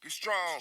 Get strong.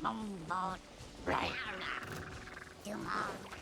Bombot, right? Tomorrow.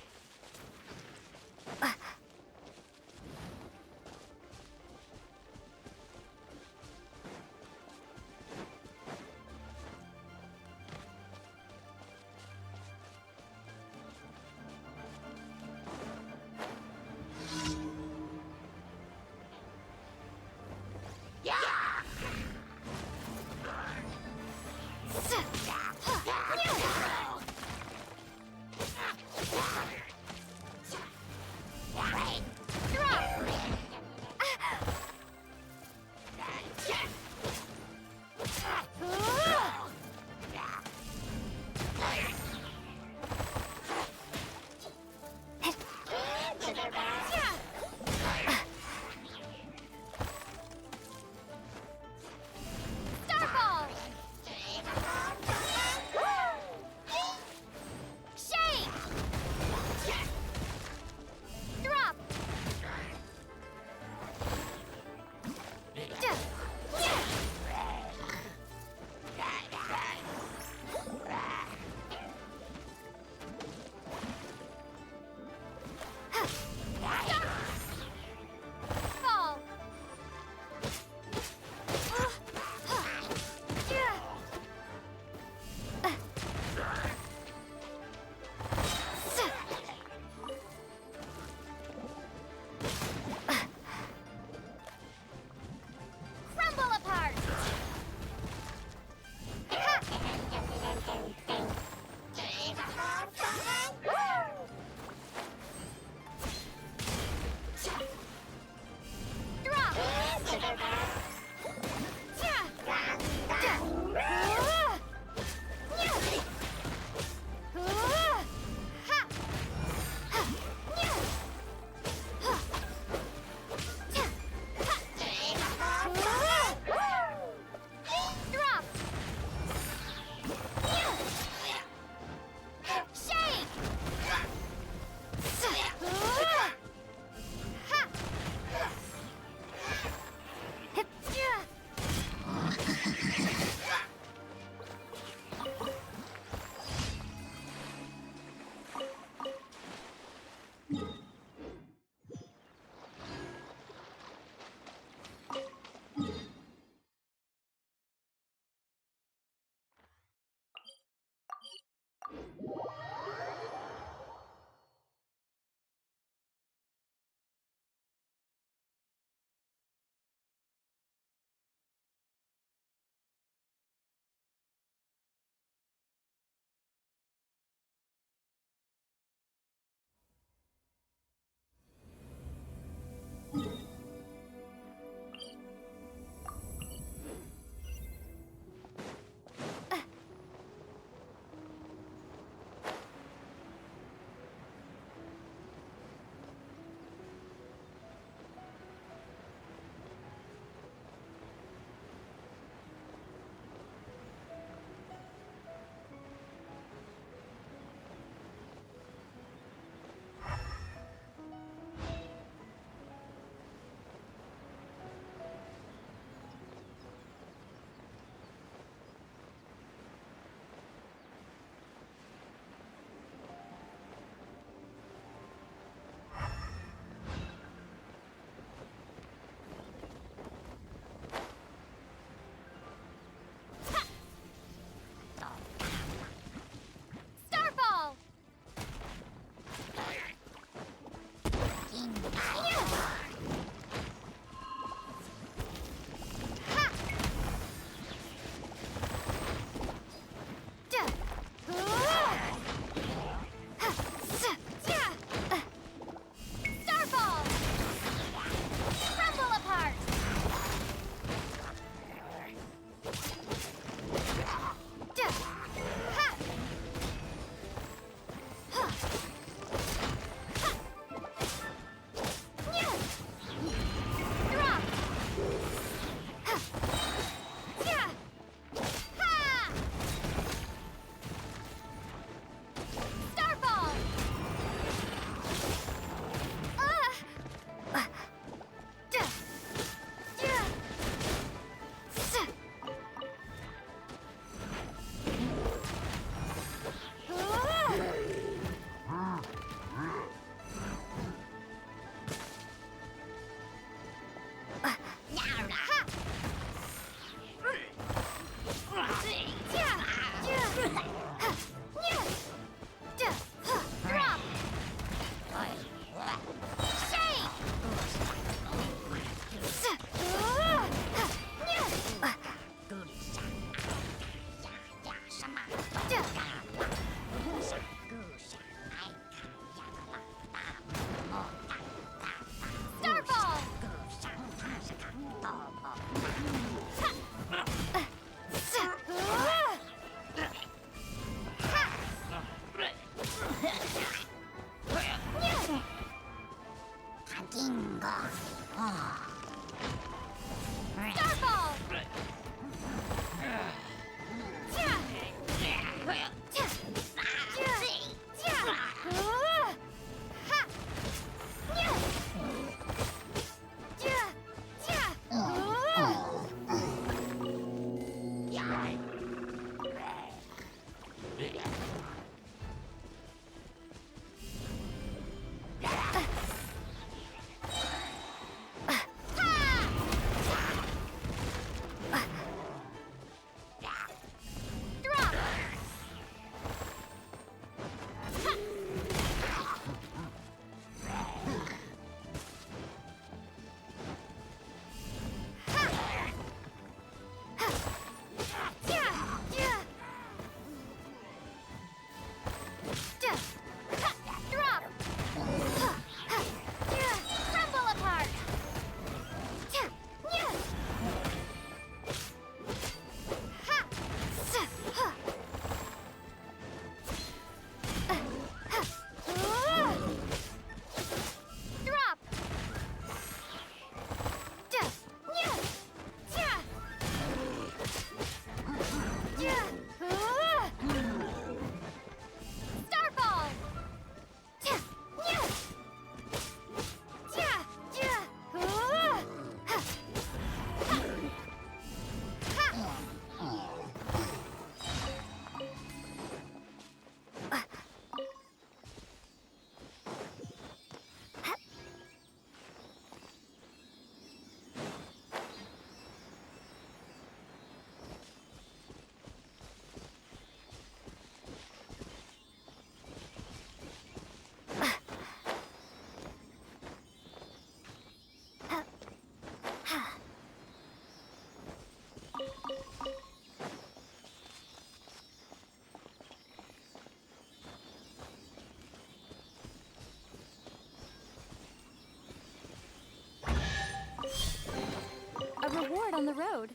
Kingo. Starfall! A reward on the road.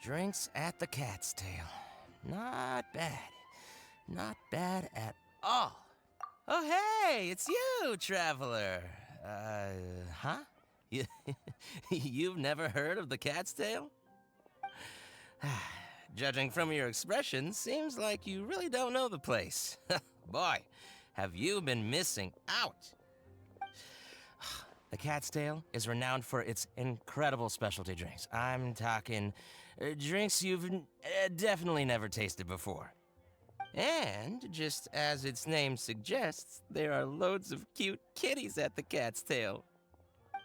Drinks at the Cat's Tail. Not bad. Not bad at all. Oh, hey, it's you, traveler. Huh? You've never heard of the Cat's Tail? Judging from your expression, seems like you really don't know the place. Boy, have you been missing out. The Cat's Tail is renowned for its incredible specialty drinks. I'm talking drinks you've definitely never tasted before. And, just as its name suggests, there are loads of cute kitties at the Cat's Tail.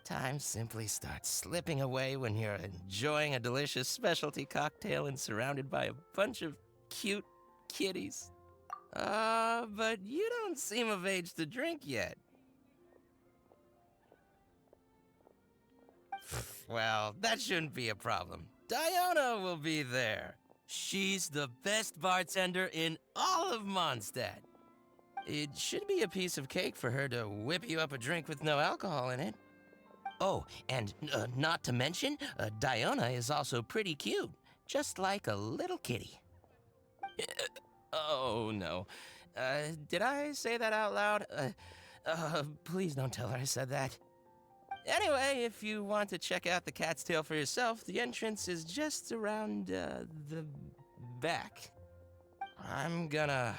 Time simply starts slipping away when you're enjoying a delicious specialty cocktail and surrounded by a bunch of cute kitties. But you don't seem of age to drink yet. Well, that shouldn't be a problem. Diona will be there. She's the best bartender in all of Mondstadt. It should be a piece of cake for her to whip you up a drink with no alcohol in it. Oh, and not to mention, Diona is also pretty cute, just like a little kitty. Oh, no. Did I say that out loud? Please don't tell her I said that. Anyway, if you want to check out the Cat's Tail for yourself, the entrance is just around, the back. I'm gonna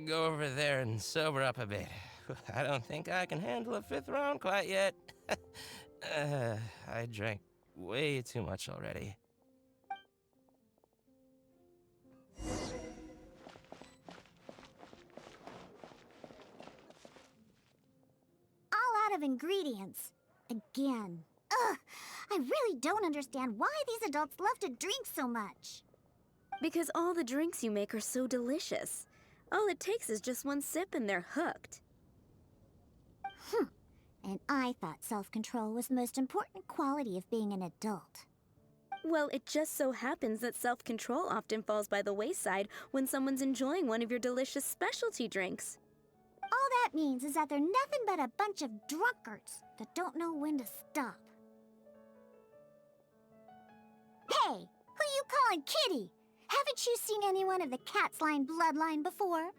go over there and sober up a bit. I don't think I can handle a 5th round quite yet. I drank way too much already. Of ingredients. Again. Ugh, I really don't understand why these adults love to drink so much. Because all the drinks you make are so delicious. All it takes is just one sip and they're hooked. And I thought self-control was the most important quality of being an adult. Well, it just so happens that self-control often falls by the wayside when someone's enjoying one of your delicious specialty drinks. All that means is that they're nothing but a bunch of drunkards that don't know when to stop. Hey, who you calling kitty? Haven't you seen anyone of the cat's line bloodline before?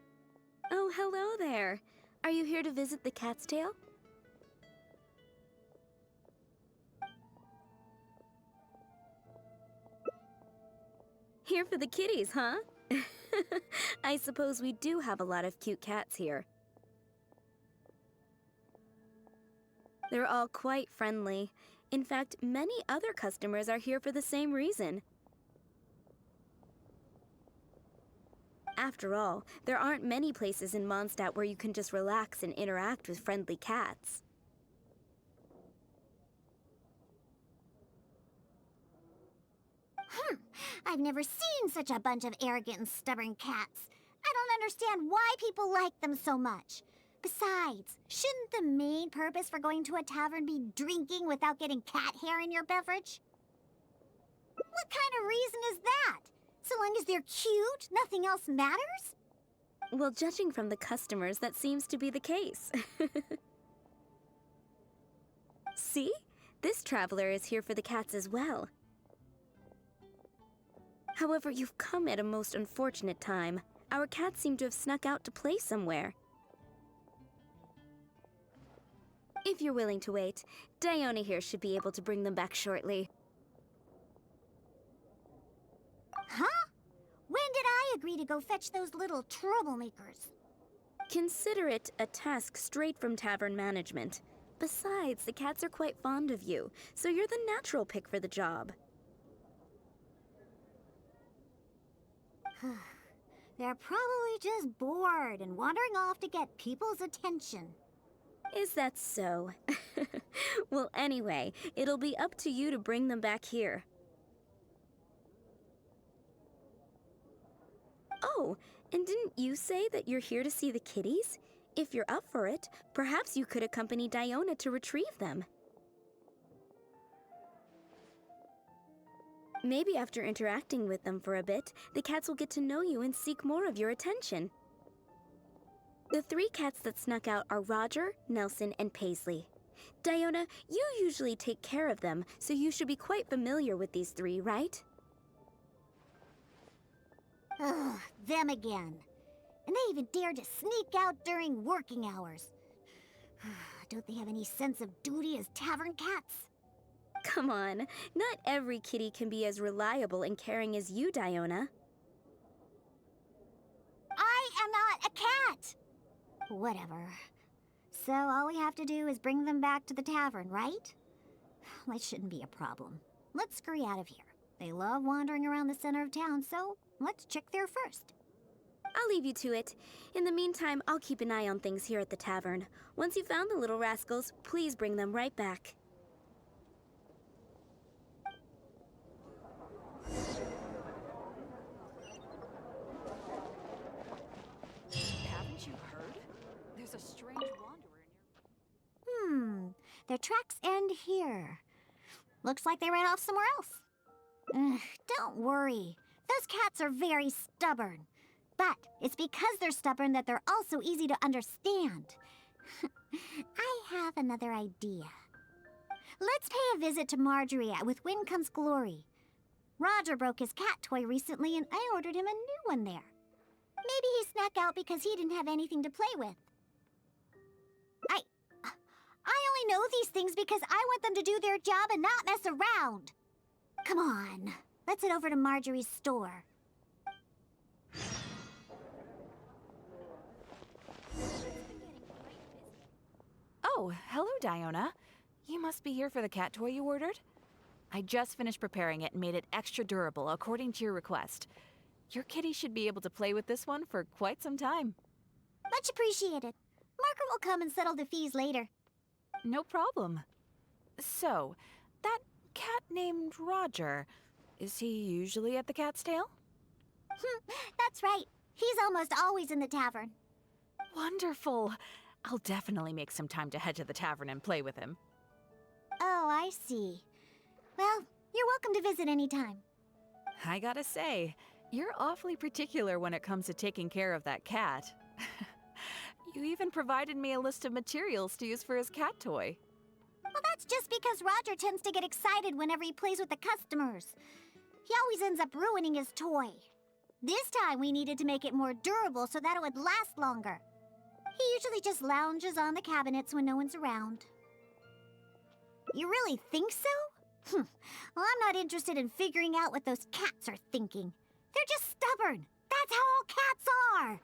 Oh, hello there. Are you here to visit the Cat's Tail? Here for the kitties, huh? I suppose we do have a lot of cute cats here. They're all quite friendly. In fact, many other customers are here for the same reason. After all, there aren't many places in Mondstadt where you can just relax and interact with friendly cats. I've never seen such a bunch of arrogant and stubborn cats. I don't understand why people like them so much. Besides, shouldn't the main purpose for going to a tavern be drinking without getting cat hair in your beverage? What kind of reason is that? So long as they're cute, nothing else matters? Well, judging from the customers, that seems to be the case. See? This traveler is here for the cats as well. However, you've come at a most unfortunate time. Our cats seem to have snuck out to play somewhere. If you're willing to wait, Diona here should be able to bring them back shortly. Huh? When did I agree to go fetch those little troublemakers? Consider it a task straight from tavern management. Besides, the cats are quite fond of you, so you're the natural pick for the job. They're probably just bored and wandering off to get people's attention. Is that so? Well, anyway, it'll be up to you to bring them back here. Oh, and didn't you say that you're here to see the kitties? If you're up for it, perhaps you could accompany Diona to retrieve them. Maybe after interacting with them for a bit, the cats will get to know you and seek more of your attention. The 3 cats that snuck out are Roger, Nelson, and Paisley. Diona, you usually take care of them, so you should be quite familiar with these 3, right? Ugh, them again. And they even dared to sneak out during working hours. Don't they have any sense of duty as tavern cats? Come on, not every kitty can be as reliable and caring as you, Diona. I am not a cat! Whatever. So all we have to do is bring them back to the tavern, right? That shouldn't be a problem. Let's scurry out of here. They love wandering around the center of town, so let's check there first. I'll leave you to it. In the meantime, I'll keep an eye on things here at the tavern. Once you've found the little rascals, please bring them right back. Haven't you heard? There's a strange wanderer near. Their tracks end here. Looks like they ran off somewhere else. Don't worry. Those cats are very stubborn. But it's because they're stubborn that they're also easy to understand. I have another idea. Let's pay a visit to Marjorie with Wind Comes Glory. Roger broke his cat toy recently and I ordered him a new one there. Maybe he snuck out because he didn't have anything to play with. I only know these things because I want them to do their job and not mess around. Come on, let's head over to Marjorie's store. Oh, hello, Diona. You must be here for the cat toy you ordered. I just finished preparing it and made it extra durable according to your request. Your kitty should be able to play with this one for quite some time. Much appreciated. Margaret will come and settle the fees later. No problem. So, that cat named Roger, is he usually at the Cat's Tail? That's right. He's almost always in the tavern. Wonderful. I'll definitely make some time to head to the tavern and play with him. Oh, I see. Well, you're welcome to visit anytime. I gotta say, you're awfully particular when it comes to taking care of that cat. You even provided me a list of materials to use for his cat toy. Well, that's just because Roger tends to get excited whenever he plays with the customers. He always ends up ruining his toy. This time we needed to make it more durable so that it would last longer. He usually just lounges on the cabinets when no one's around. You really think so? Well, I'm not interested in figuring out what those cats are thinking. They're just stubborn. That's how all cats are.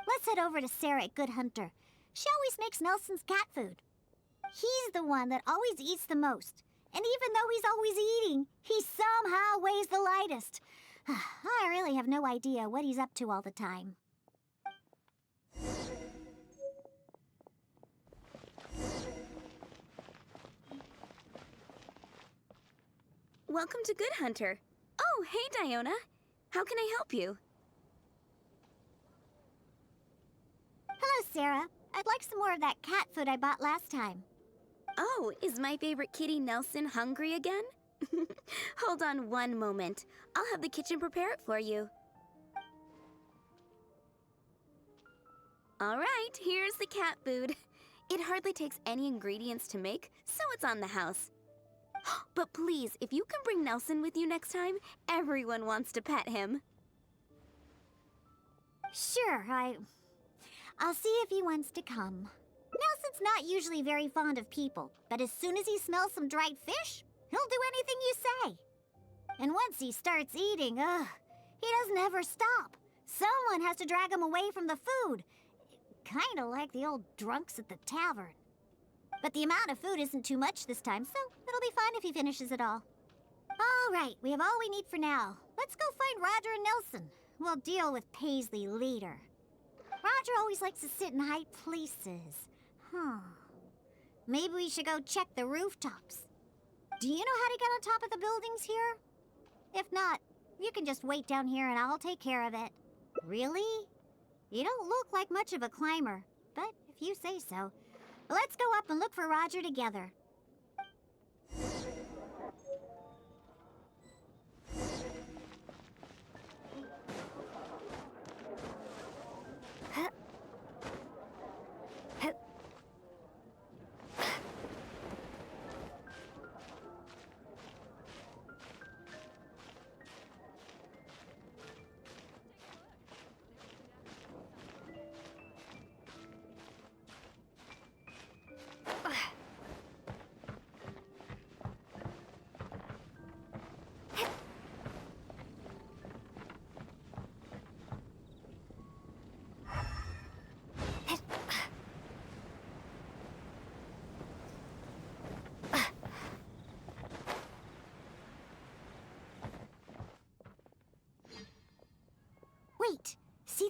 Let's head over to Sarah at Good Hunter. She always makes Nelson's cat food. He's the one that always eats the most. And even though he's always eating, he somehow weighs the lightest. I really have no idea what he's up to all the time. Welcome to Good Hunter. Oh, hey, Diona. How can I help you? Hello, Sarah. I'd like some more of that cat food I bought last time. Oh, is my favorite kitty Nelson hungry again? Hold on one moment. I'll have the kitchen prepare it for you. All right, here's the cat food. It hardly takes any ingredients to make, so it's on the house. But please, if you can bring Nelson with you next time, everyone wants to pet him. Sure, I'll see if he wants to come. Nelson's not usually very fond of people, but as soon as he smells some dried fish, he'll do anything you say. And once he starts eating, he doesn't ever stop. Someone has to drag him away from the food. Kinda like the old drunks at the tavern. But the amount of food isn't too much this time, so it'll be fine if he finishes it all. All right, we have all we need for now. Let's go find Roger and Nelson. We'll deal with Paisley later. Roger always likes to sit in high places. Maybe we should go check the rooftops. Do you know how to get on top of the buildings here? If not, you can just wait down here and I'll take care of it. Really? You don't look like much of a climber, but if you say so. Let's go up and look for Roger together.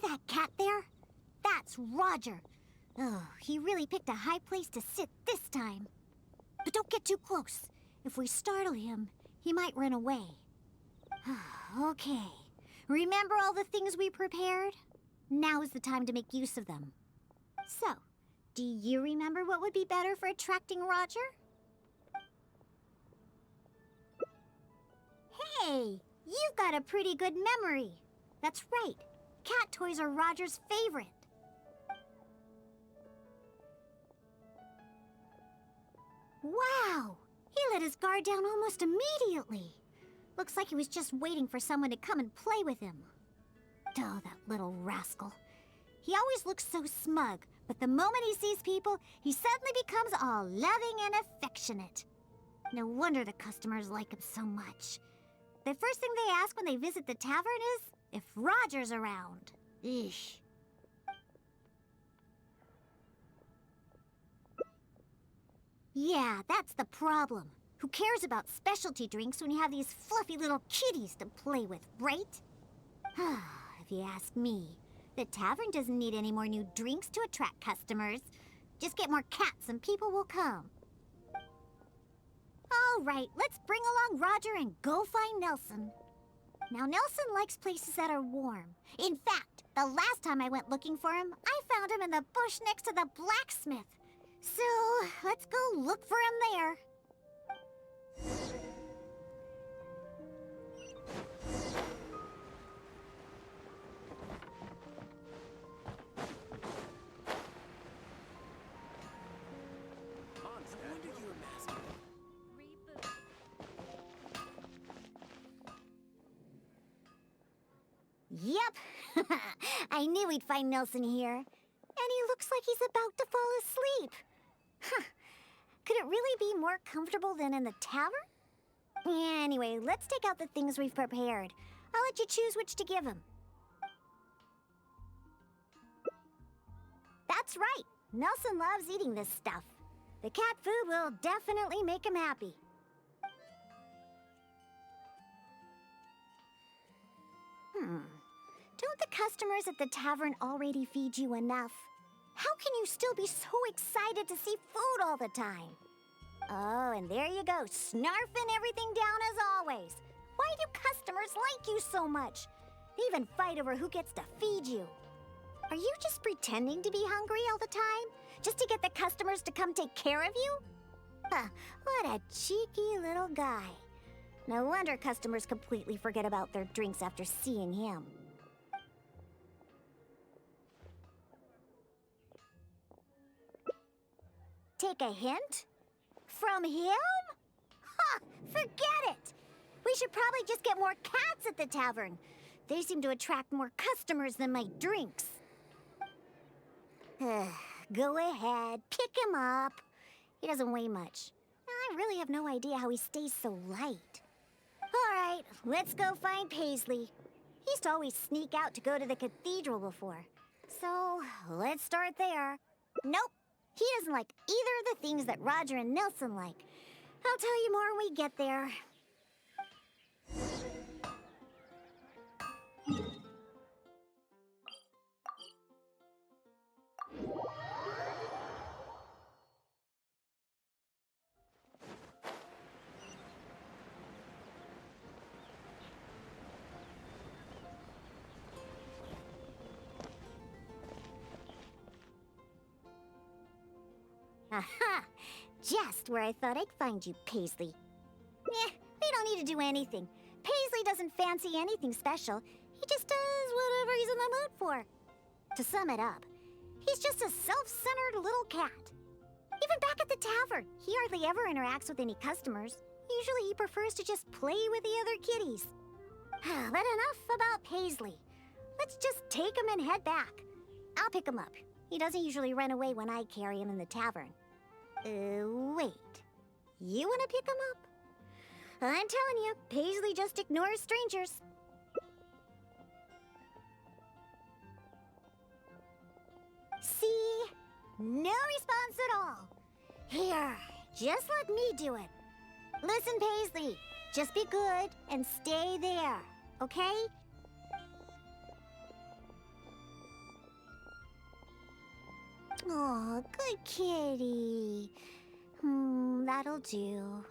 that cat there? That's Roger. Oh, he really picked a high place to sit this time. But don't get too close. If we startle him, he might run away. Okay. Remember all the things we prepared? Now is the time to make use of them. So, do you remember what would be better for attracting Roger? Hey, you've got a pretty good memory. That's right. Cat toys are Roger's favorite. Wow! He let his guard down almost immediately. Looks like he was just waiting for someone to come and play with him. Oh, that little rascal. He always looks so smug, but the moment he sees people, he suddenly becomes all loving and affectionate. No wonder the customers like him so much. The first thing they ask when they visit the tavern is if Roger's around. Eesh. Yeah, that's the problem. Who cares about specialty drinks when you have these fluffy little kitties to play with, right? If you ask me, the tavern doesn't need any more new drinks to attract customers. Just get more cats and people will come. All right, let's bring along Roger and go find Nelson. Now, Nelson likes places that are warm. In fact, the last time I went looking for him, I found him in the bush next to the blacksmith. So, let's go look for him there. Yep, I knew we'd find Nelson here. And he looks like he's about to fall asleep. Huh. Could it really be more comfortable than in the tavern? Anyway, let's take out the things we've prepared. I'll let you choose which to give him. That's right. Nelson loves eating this stuff. The cat food will definitely make him happy. Don't the customers at the tavern already feed you enough? How can you still be so excited to see food all the time? Oh, and there you go, snarfing everything down as always. Why do customers like you so much? They even fight over who gets to feed you. Are you just pretending to be hungry all the time? Just to get the customers to come take care of you? What a cheeky little guy. No wonder customers completely forget about their drinks after seeing him. Take a hint? From him? Ha! Forget it! We should probably just get more cats at the tavern. They seem to attract more customers than my drinks. Go ahead, pick him up. He doesn't weigh much. I really have no idea how he stays so light. All right, let's go find Paisley. He used to always sneak out to go to the cathedral before. So, let's start there. Nope, he doesn't like either of the things that Roger and Nelson like. I'll tell you more when we get there. Aha! Just where I thought I'd find you, Paisley. We don't need to do anything. Paisley doesn't fancy anything special. He just does whatever he's in the mood for. To sum it up, he's just a self-centered little cat. Even back at the tavern, he hardly ever interacts with any customers. Usually he prefers to just play with the other kitties. But enough about Paisley. Let's just take him and head back. I'll pick him up. He doesn't usually run away when I carry him in the tavern. Wait. You want to pick him up? I'm telling you, Paisley just ignores strangers. See? No response at all. Here, just let me do it. Listen, Paisley, just be good and stay there, okay? Oh, good kitty. That'll do.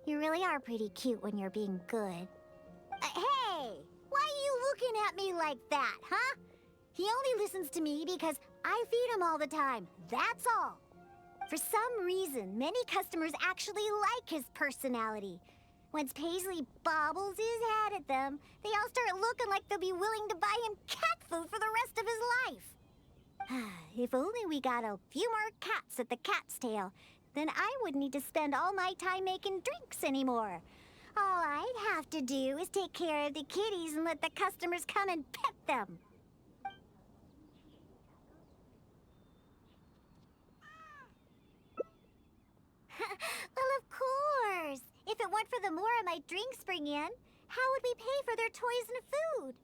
You really are pretty cute when you're being good. Hey! Why are you looking at me like that, huh? He only listens to me because I feed him all the time. That's all. For some reason, many customers actually like his personality. Once Paisley bobbles his head at them, they all start looking like they'll be willing to buy him cat food for the rest of his life. If only we got a few more cats at the cat's tail, then I wouldn't need to spend all my time making drinks anymore. All I'd have to do is take care of the kitties and let the customers come and pet them. Well, of course. If it weren't for the more my drinks bring in, how would we pay for their toys and food?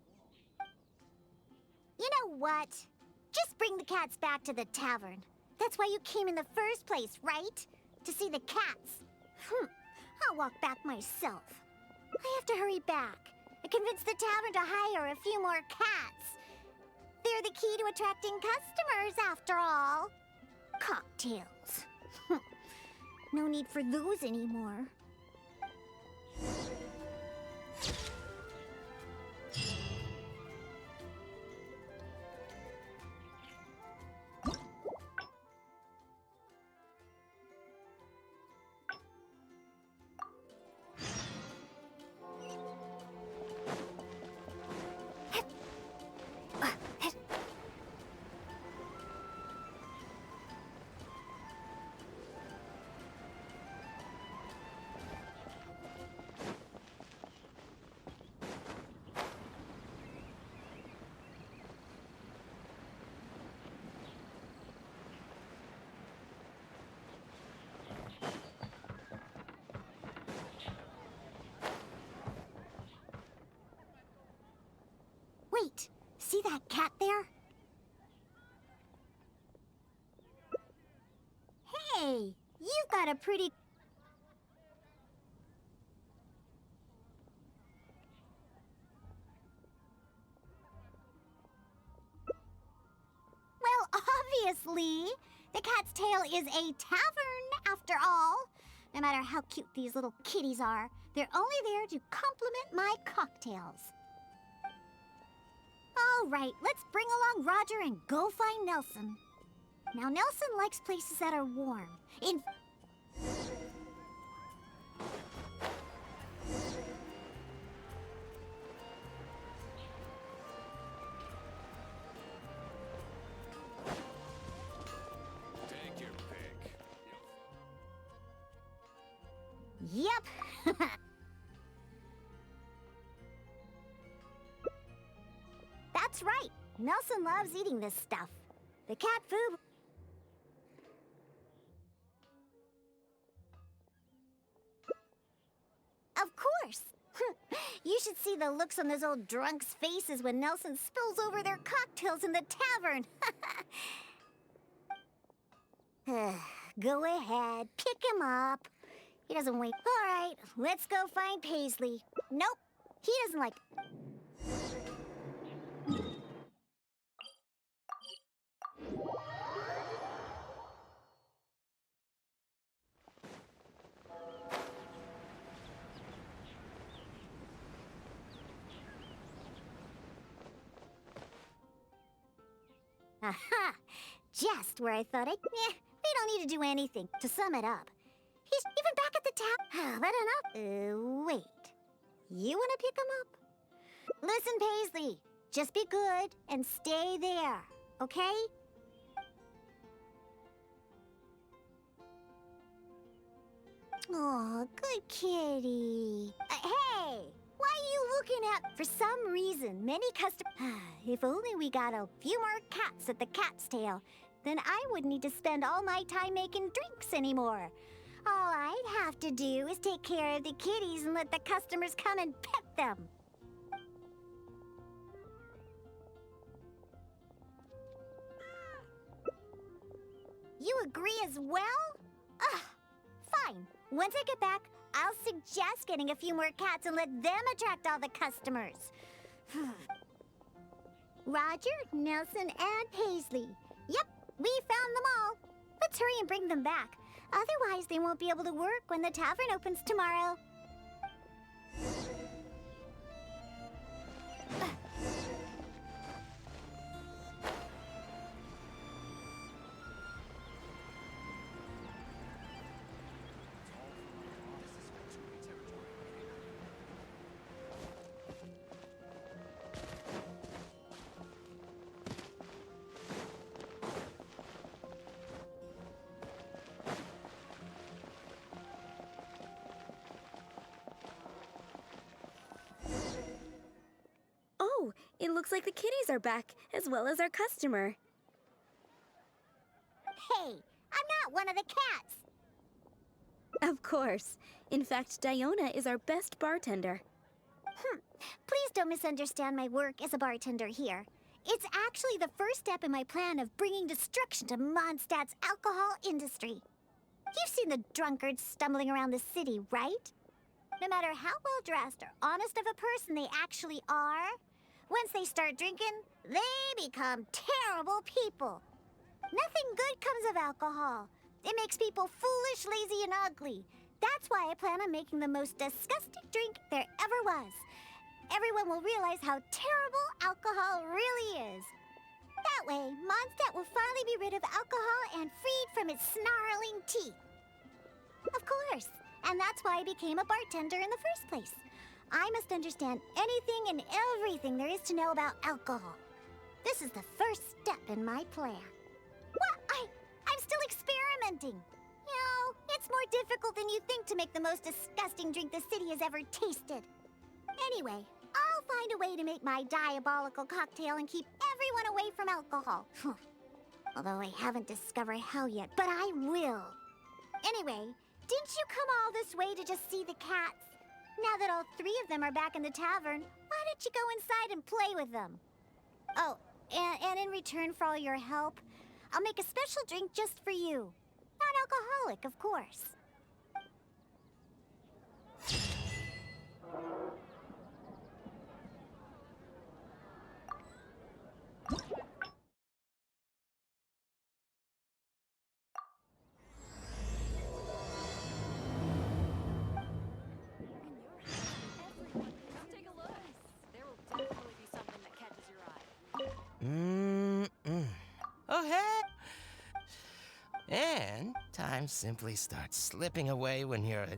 You know what? Just bring the cats back to the tavern. That's why you came in the first place, right? To see the cats. I'll walk back myself. I have to hurry back and convince the tavern to hire a few more cats. They're the key to attracting customers, after all. Cocktails. No need for those anymore. Wait, see that cat there? Hey, you've got a pretty... Well, obviously. The cat's tail is a tavern, after all. No matter how cute these little kitties are, they're only there to compliment my cocktails. All right, let's bring along Roger and go find Nelson. Now, Nelson likes places that are warm. In... Take your pick. Yep. That's right. Nelson loves eating this stuff. The cat food... Of course. You should see the looks on those old drunks' faces when Nelson spills over their cocktails in the tavern. Go ahead, pick him up. He doesn't wait. All right, let's go find Paisley. Nope, he doesn't like... Aha! Just where I thought they don't need to do anything. To sum it up, he's even back at the tap. That enough? Wait. You want to pick him up? Listen, Paisley. Just be good and stay there, okay? Oh, good kitty. Hey! Why are you looking at... For some reason, many customers... If only we got a few more cats at the cat's tail, then I wouldn't need to spend all my time making drinks anymore. All I'd have to do is take care of the kitties and let the customers come and pet them. You agree as well? Fine. Once I get back, I'll suggest getting a few more cats and let them attract all the customers. Roger, Nelson, and Paisley. Yep, We found them all. Let's hurry and bring them back. Otherwise, they won't be able to work when the tavern opens tomorrow. Oh, it looks like the kitties are back, as well as our customer. Hey, I'm not one of the cats. Of course. In fact, Diona is our best bartender. Please don't misunderstand my work as a bartender here. It's actually the first step in my plan of bringing destruction to Mondstadt's alcohol industry. You've seen the drunkards stumbling around the city, right? No matter how well dressed or honest of a person they actually are, once they start drinking, they become terrible people. Nothing good comes of alcohol. It makes people foolish, lazy, and ugly. That's why I plan on making the most disgusting drink there ever was. Everyone will realize how terrible alcohol really is. That way, Mondstadt will finally be rid of alcohol and freed from its snarling teeth. Of course, and that's why I became a bartender in the first place. I must understand anything and everything there is to know about alcohol. This is the first step in my plan. What? I'm still experimenting. You know, it's more difficult than you think to make the most disgusting drink the city has ever tasted. Anyway, I'll find a way to make my diabolical cocktail and keep everyone away from alcohol. Although I haven't discovered how yet, but I will. Anyway, didn't you come all this way to just see the cats? Now that all three of them are back in the tavern, why don't you go inside and play with them? Oh, and in return for all your help, I'll make a special drink just for you. Non-alcoholic, of course. Oh, hey! And time simply starts slipping away when you're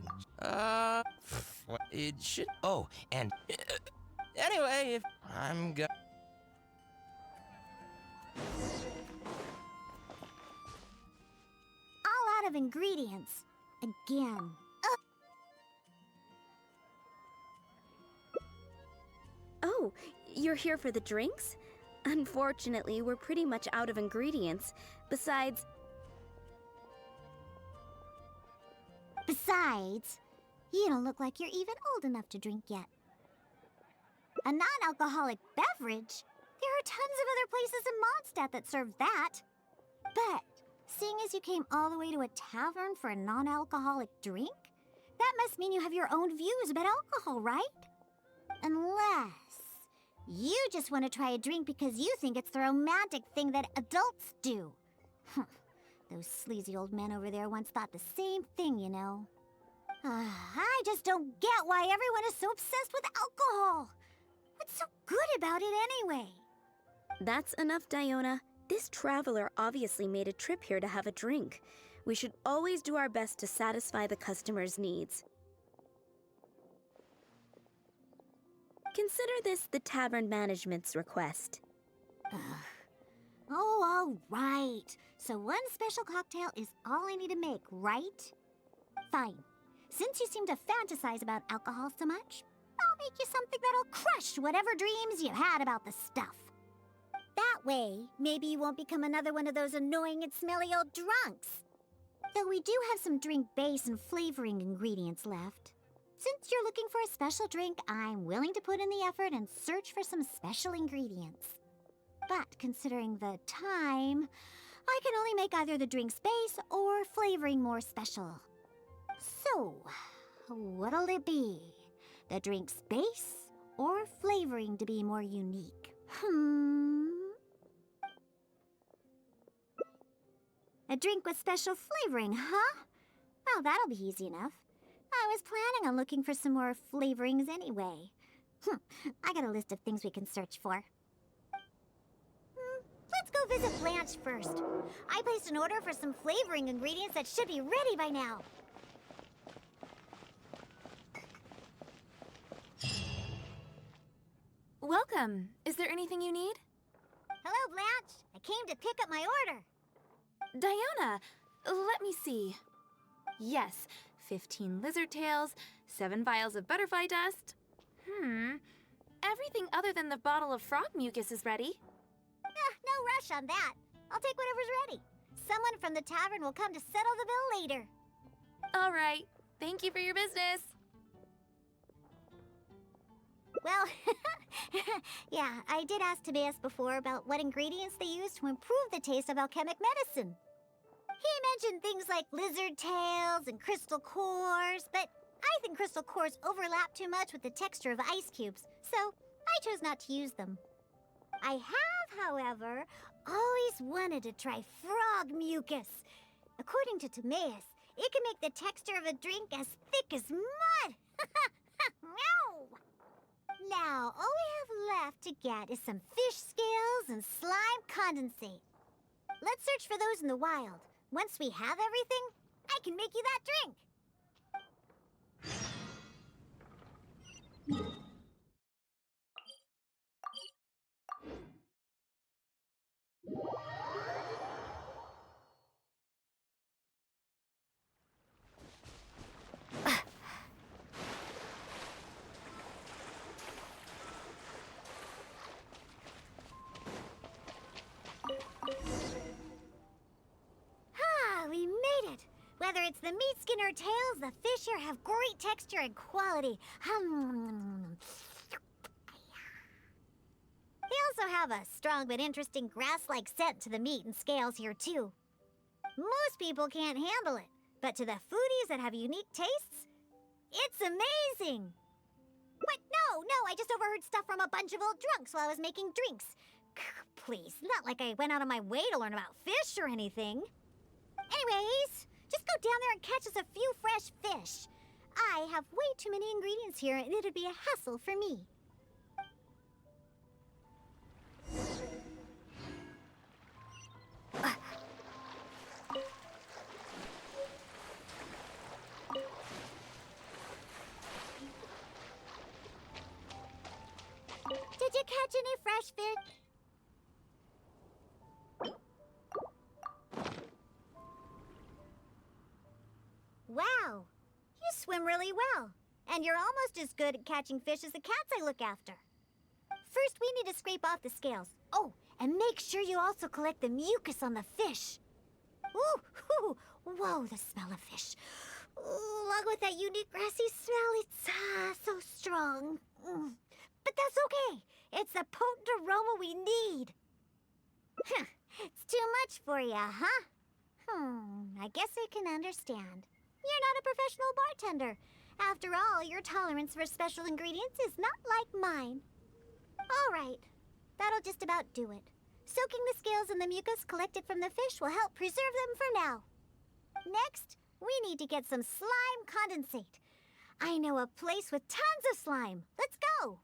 it should. Oh, and anyway, if I'm go. All out of ingredients. Again. Oh, you're here for the drinks? Unfortunately, we're pretty much out of ingredients. Besides, you don't look like you're even old enough to drink yet. A non-alcoholic beverage? There are tons of other places in Mondstadt that serve that. But, seeing as you came all the way to a tavern for a non-alcoholic drink, that must mean you have your own views about alcohol, right? Unless you just want to try a drink because you think it's the romantic thing that adults do. Those sleazy old men over there once thought the same thing, you know. I just don't get why everyone is so obsessed with alcohol. What's so good about it anyway? that's enough, Diona. This traveler obviously made a trip here to have a drink. We should always do our best to satisfy the customer's needs. Consider this the tavern management's request. Oh, all right. So one special cocktail is all I need to make, right? Fine. Since you seem to fantasize about alcohol so much, I'll make you something that'll crush whatever dreams you had about the stuff. That way, maybe you won't become another one of those annoying and smelly old drunks. Though we do have some drink base and flavoring ingredients left. Since you're looking for a special drink, I'm willing to put in the effort and search for some special ingredients. But considering the time, I can only make either the drink's base or flavoring more special. So, what'll it be? The drink's base or flavoring to be more unique? A drink with special flavoring, huh? Well, that'll be easy enough. I was planning on looking for some more flavorings anyway. I got a list of things we can search for. Let's go visit Blanche first. I placed an order for some flavoring ingredients that should be ready by now. Welcome. Is there anything you need? Hello, Blanche. I came to pick up my order. Diona, let me see. Yes, 15 lizard tails, 7 vials of butterfly dust. Everything other than the bottle of frog mucus is ready. No rush on that. I'll take whatever's ready. Someone from the tavern will come to settle the bill later. All right. Thank you for your business. Well, yeah, I did ask Timaeus before about what ingredients they use to improve the taste of alchemic medicine. He mentioned things like lizard tails and crystal cores, but I think crystal cores overlap too much with the texture of ice cubes, so I chose not to use them. I have, however, always wanted to try frog mucus. According to Timaeus, it can make the texture of a drink as thick as mud. No! Now, all we have left to get is some fish scales and slime condensate. Let's search for those in the wild. Once we have everything, I can make you that drink. We made it! Whether it's the meat skin or tails, the fish here have great texture and quality. They also have a strong but interesting grass-like scent to the meat and scales here, too. Most people can't handle it, but to the foodies that have unique tastes, it's amazing! What? No, I just overheard stuff from a bunch of old drunks while I was making drinks. Please, not like I went out of my way to learn about fish or anything. Anyways, just go down there and catch us a few fresh fish. I have way too many ingredients here, and it'd be a hassle for me. Did you catch any fresh fish? Wow, you swim really well. And you're almost as good at catching fish as the cats I look after. First, we need to scrape off the scales. Oh, and make sure you also collect the mucus on the fish. Ooh, whoa, the smell of fish. Ooh, along with that unique grassy smell, it's so strong. But that's okay. It's the potent aroma we need. It's too much for you, huh? I guess I can understand. You're not a professional bartender. After all, your tolerance for special ingredients is not like mine. All right, that'll just about do it. Soaking the scales in the mucus collected from the fish will help preserve them for now. Next, we need to get some slime condensate. I know a place with tons of slime. Let's go.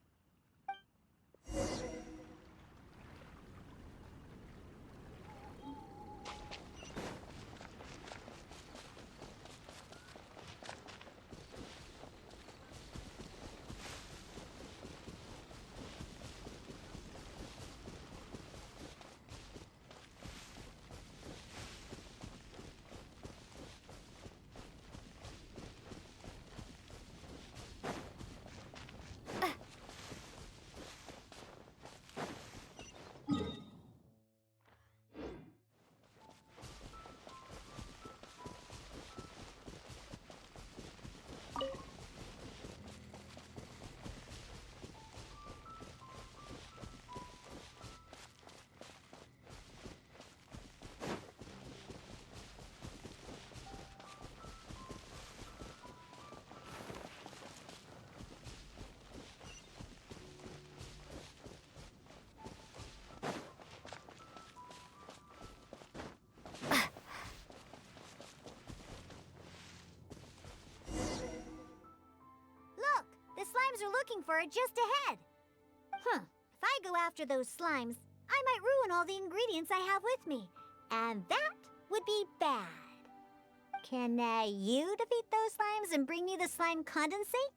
looking for are just ahead. Huh. If I go after those slimes, I might ruin all the ingredients I have with me. And that would be bad. Can you defeat those slimes and bring me the slime condensate?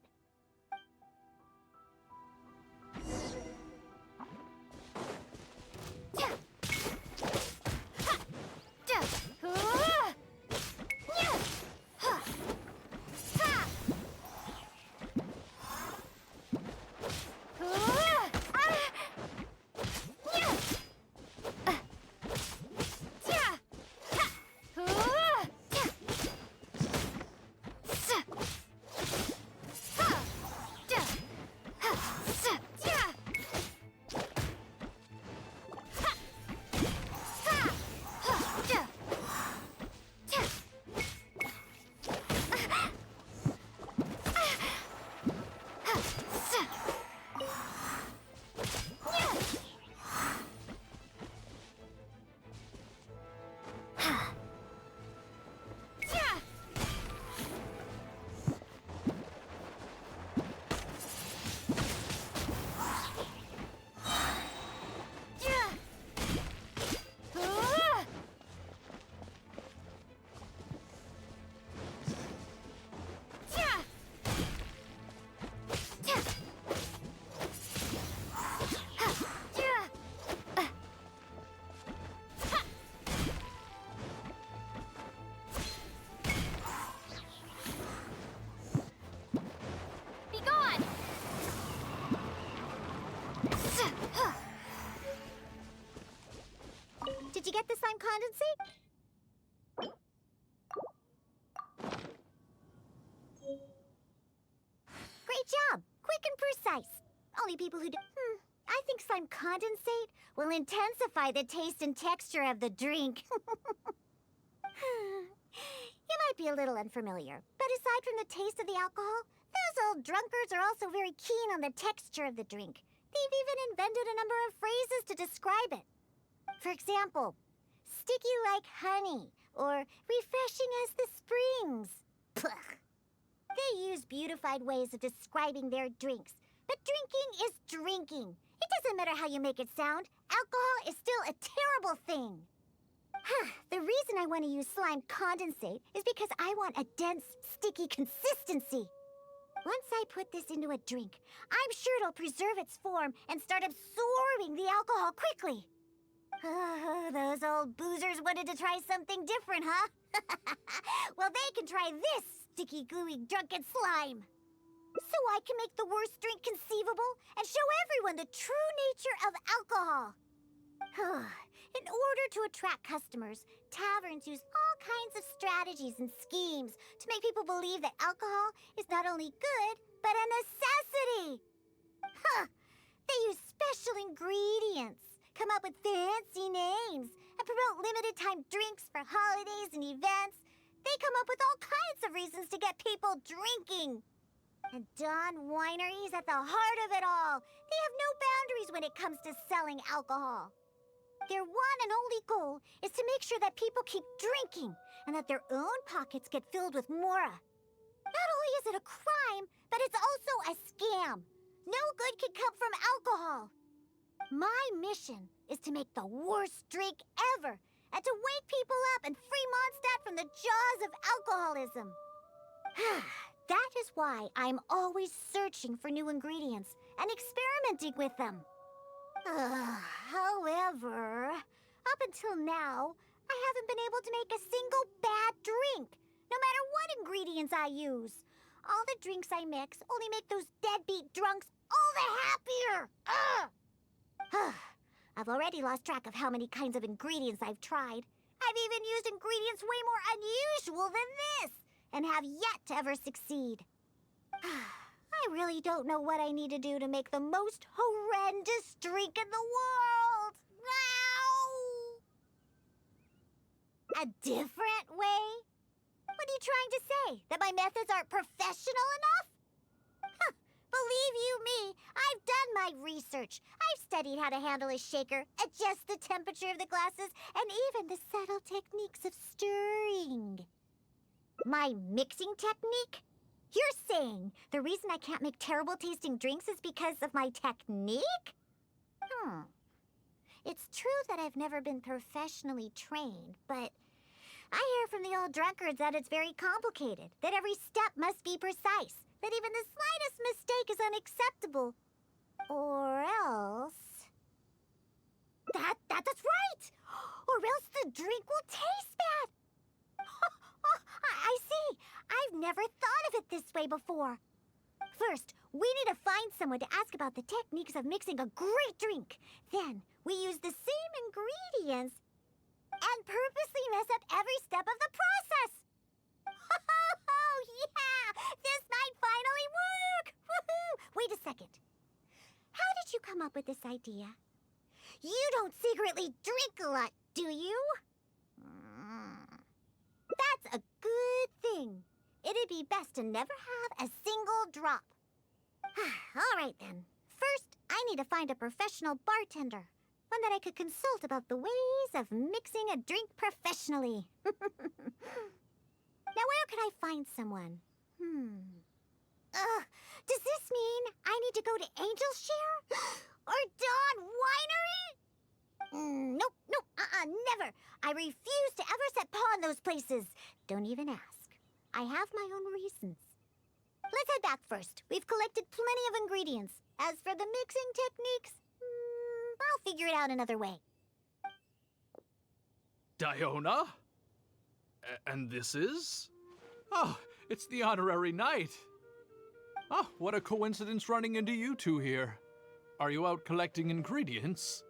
Did you get the slime condensate? Great job! Quick and precise. Only people who do... I think slime condensate will intensify the taste and texture of the drink. You might be a little unfamiliar, but aside from the taste of the alcohol, those old drunkards are also very keen on the texture of the drink. They've even invented a number of phrases to describe it. For example, sticky like honey, or refreshing as the springs. Pugh. They use beautified ways of describing their drinks, but drinking is drinking. It doesn't matter how you make it sound. Alcohol is still a terrible thing. The reason I want to use slime condensate is because I want a dense, sticky consistency. Once I put this into a drink, I'm sure it'll preserve its form and start absorbing the alcohol quickly. Those old boozers wanted to try something different, huh? Well, they can try this sticky, gluey, drunken slime. So I can make the worst drink conceivable and show everyone the true nature of alcohol. In order to attract customers, taverns use all kinds of strategies and schemes to make people believe that alcohol is not only good, but a necessity. They use special ingredients, come up with fancy names, and promote limited-time drinks for holidays and events. They come up with all kinds of reasons to get people drinking. And Dawn Winery is at the heart of it all. They have no boundaries when it comes to selling alcohol. Their one and only goal is to make sure that people keep drinking and that their own pockets get filled with more. Not only is it a crime, but it's also a scam. No good can come from alcohol. My mission is to make the worst drink ever and to wake people up and free Mondstadt from the jaws of alcoholism. That is why I'm always searching for new ingredients and experimenting with them. However, up until now, I haven't been able to make a single bad drink, no matter what ingredients I use. All the drinks I mix only make those deadbeat drunks all the happier. I've already lost track of how many kinds of ingredients I've tried. I've even used ingredients way more unusual than this, and have yet to ever succeed. I really don't know what I need to do to make the most horrendous drink in the world. Ow! A different way? What are you trying to say? That my methods aren't professional enough? Believe you me, I've done my research. I've studied how to handle a shaker, adjust the temperature of the glasses, and even the subtle techniques of stirring. My mixing technique? You're saying the reason I can't make terrible tasting drinks is because of my technique? It's true that I've never been professionally trained, but I hear from the old drunkards that it's very complicated, that every step must be precise, that even the slightest mistake is unacceptable. Or else... That's right! Or else the drink will taste bad! I see! I've never thought of it this way before. First, we need to find someone to ask about the techniques of mixing a great drink. Then, we use the same ingredients and purposely mess up every step of the process. Oh, yeah! This might finally work! Woohoo! Wait a second. How did you come up with this idea? You don't secretly drink a lot, do you? That's a good thing. It'd be best to never have a single drop. All right, then. First, I need to find a professional bartender. One that I could consult about the ways of mixing a drink professionally. Now, where could I find someone? Does this mean I need to go to Angel's Share? Or Dawn Winery? Nope, never. I refuse to ever set paw in those places. Don't even ask. I have my own reasons. Let's head back first. We've collected plenty of ingredients. As for the mixing techniques, I'll figure it out another way. Diona? And this is? Oh, it's the honorary knight. Oh, what a coincidence running into you two here. Are you out collecting ingredients?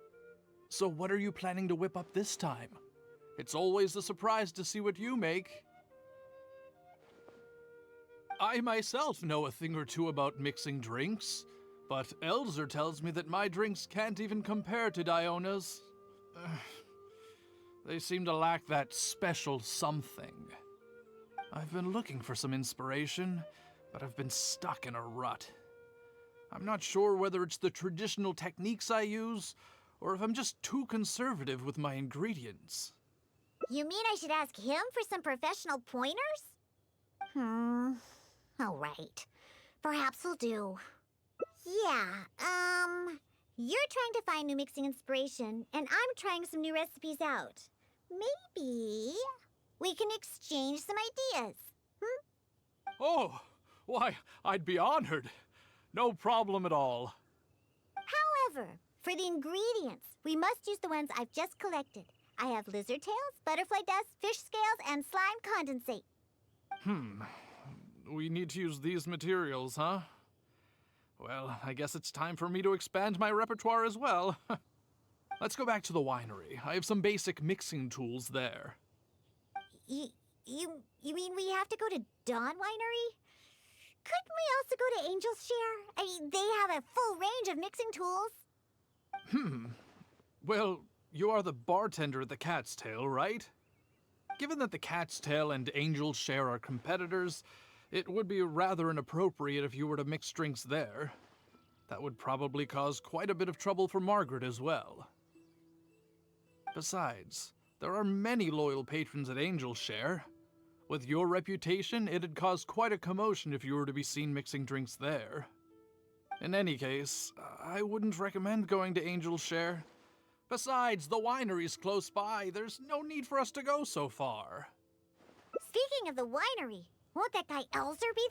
So what are you planning to whip up this time? It's always a surprise to see what you make. I myself know a thing or two about mixing drinks, but Elzer tells me that my drinks can't even compare to Diona's. They seem to lack that special something. I've been looking for some inspiration, but I've been stuck in a rut. I'm not sure whether it's the traditional techniques I use, or if I'm just too conservative with my ingredients. You mean I should ask him for some professional pointers? All right. Perhaps he'll do. Yeah, you're trying to find new mixing inspiration, and I'm trying some new recipes out. Maybe we can exchange some ideas. Oh, why, I'd be honored. No problem at all. However, for the ingredients, we must use the ones I've just collected. I have lizard tails, butterfly dust, fish scales, and slime condensate. We need to use these materials, huh? Well, I guess it's time for me to expand my repertoire as well. Let's go back to the winery. I have some basic mixing tools there. You mean we have to go to Dawn Winery? Couldn't we also go to Angel's Share? I mean, they have a full range of mixing tools. Well, you are the bartender at the Cat's Tail, right? Given that the Cat's Tail and Angel's Share are competitors, it would be rather inappropriate if you were to mix drinks there. That would probably cause quite a bit of trouble for Margaret as well. Besides, there are many loyal patrons at Angel's Share. With your reputation, it'd cause quite a commotion if you were to be seen mixing drinks there. In any case, I wouldn't recommend going to Angel's Share. Besides, the winery's close by. There's no need for us to go so far. Speaking of the winery, won't that guy Elzer be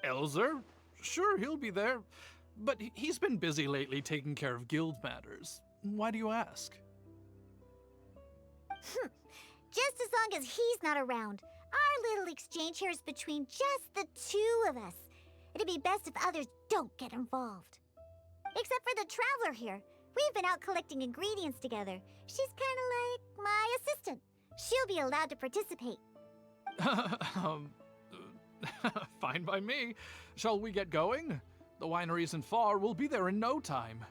there? Elzer? Sure, he'll be there. But he's been busy lately taking care of guild matters. Why do you ask? Just as long as he's not around. Our little exchange here is between just the two of us. It'd be best if others don't get involved. Except for the traveler here. We've been out collecting ingredients together. She's kind of like my assistant. She'll be allowed to participate. Fine by me. Shall we get going? The winery isn't far. We'll be there in no time.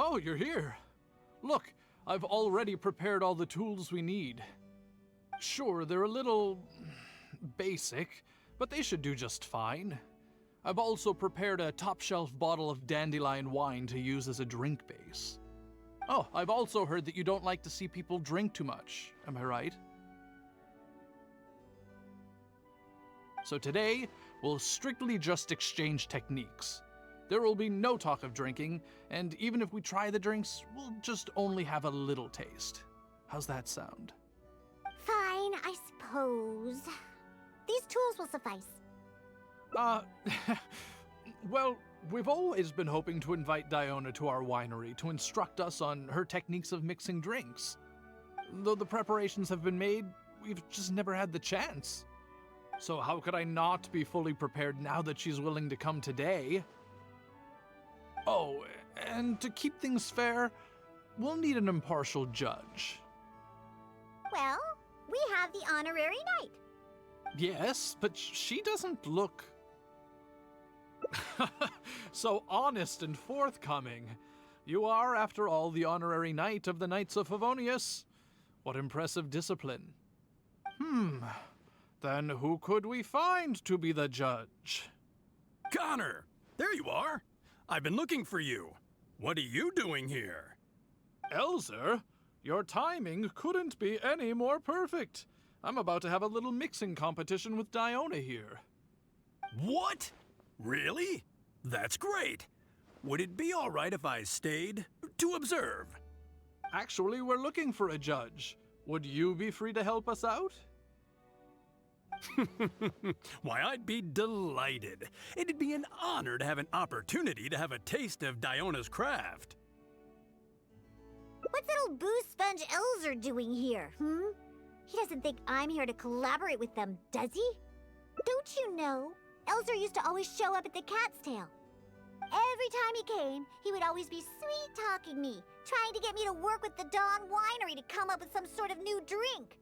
Oh, you're here. Look, I've already prepared all the tools we need. Sure, they're a little basic, but they should do just fine. I've also prepared a top-shelf bottle of dandelion wine to use as a drink base. Oh, I've also heard that you don't like to see people drink too much. Am I right? So today, we'll strictly just exchange techniques. There will be no talk of drinking, and even if we try the drinks, we'll just only have a little taste. How's that sound? Fine, I suppose. These tools will suffice. Well, we've always been hoping to invite Diona to our winery to instruct us on her techniques of mixing drinks. Though the preparations have been made, we've just never had the chance. So how could I not be fully prepared now that she's willing to come today? Oh, and to keep things fair, we'll need an impartial judge. Well, we have the honorary knight. Yes, but she doesn't look so honest and forthcoming. You are, after all, the honorary knight of the Knights of Favonius. What impressive discipline. Then who could we find to be the judge? Connor! There you are! I've been looking for you. What are you doing here? Elzer, your timing couldn't be any more perfect. I'm about to have a little mixing competition with Diona here. What? Really? That's great. Would it be all right if I stayed to observe? Actually, we're looking for a judge. Would you be free to help us out? Why, I'd be delighted. It'd be an honor to have an opportunity to have a taste of Diona's craft. What's that old booze sponge Elzer doing here, He doesn't think I'm here to collaborate with them, does he? Don't you know, Elzer used to always show up at the Cat's Tail. Every time he came, he would always be sweet-talking me, trying to get me to work with the Dawn Winery to come up with some sort of new drink.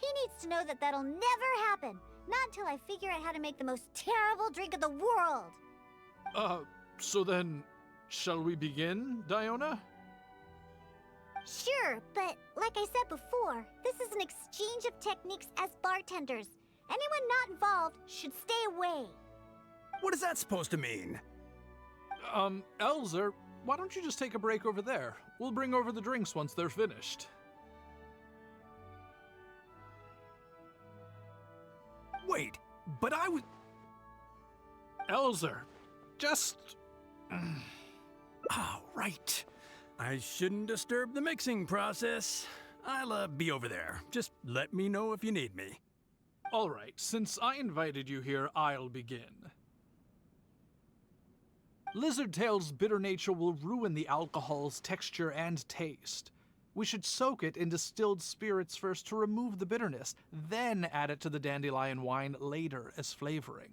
He needs to know that that'll never happen, not until I figure out how to make the most terrible drink in the world. So then, shall we begin, Diona? Sure, but like I said before, this is an exchange of techniques as bartenders. Anyone not involved should stay away. What is that supposed to mean? Elzer, why don't you just take a break over there? We'll bring over the drinks once they're finished. Wait, but I was... Elzer, just... Oh, right. I shouldn't disturb the mixing process. I'll be over there. Just let me know if you need me. All right, since I invited you here, I'll begin. Lizardtail's bitter nature will ruin the alcohol's texture and taste. We should soak it in distilled spirits first to remove the bitterness, then add it to the dandelion wine later as flavoring.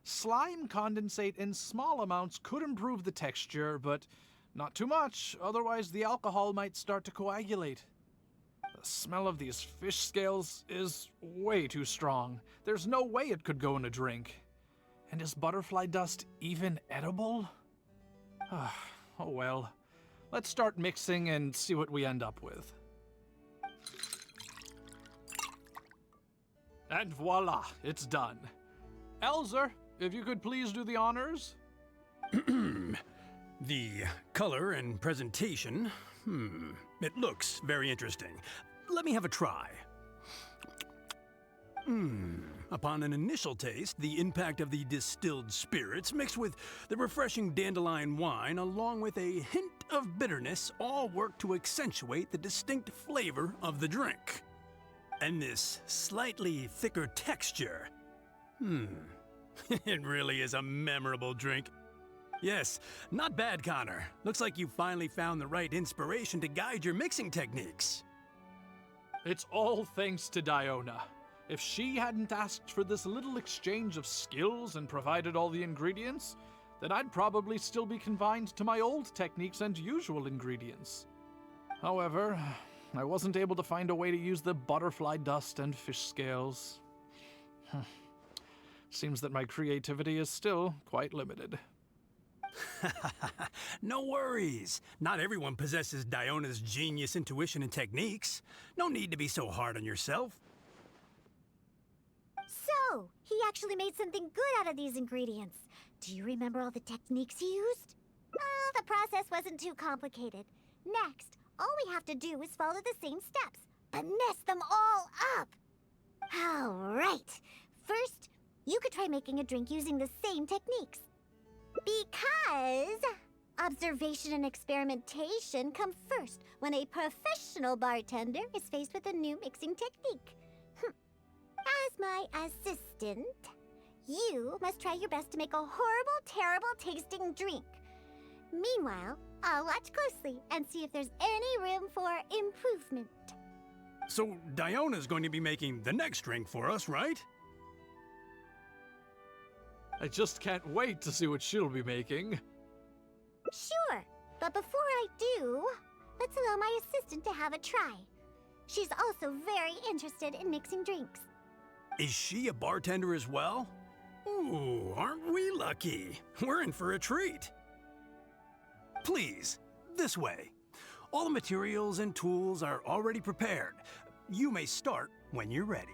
Slime condensate in small amounts could improve the texture, but not too much, otherwise the alcohol might start to coagulate. The smell of these fish scales is way too strong. There's no way it could go in a drink. And is butterfly dust even edible? Oh well. Let's start mixing and see what we end up with. And voila, it's done. Elzer, if you could please do the honors. The color and presentation, it looks very interesting. Let me have a try. Upon an initial taste, the impact of the distilled spirits mixed with the refreshing dandelion wine along with a hint of bitterness all work to accentuate the distinct flavor of the drink. And this slightly thicker texture, it really is a memorable drink. Yes, not bad, Connor. Looks like you finally found the right inspiration to guide your mixing techniques. It's all thanks to Diona. If she hadn't asked for this little exchange of skills and provided all the ingredients, then I'd probably still be confined to my old techniques and usual ingredients. However, I wasn't able to find a way to use the butterfly dust and fish scales. Seems that my creativity is still quite limited. No worries. Not everyone possesses Diona's genius intuition and techniques. No need to be so hard on yourself. So, he actually made something good out of these ingredients. Do you remember all the techniques he used? Oh, the process wasn't too complicated. Next, all we have to do is follow the same steps, but mess them all up. All right. First, you could try making a drink using the same techniques. Because observation and experimentation come first when a professional bartender is faced with a new mixing technique. As my assistant, you must try your best to make a horrible, terrible tasting drink. Meanwhile, I'll watch closely and see if there's any room for improvement. So Diona's going to be making the next drink for us, right? I just can't wait to see what she'll be making. Sure, but before I do, let's allow my assistant to have a try. She's also very interested in mixing drinks. Is she a bartender as well? Ooh, aren't we lucky? We're in for a treat. Please, this way. All the materials and tools are already prepared. You may start when you're ready.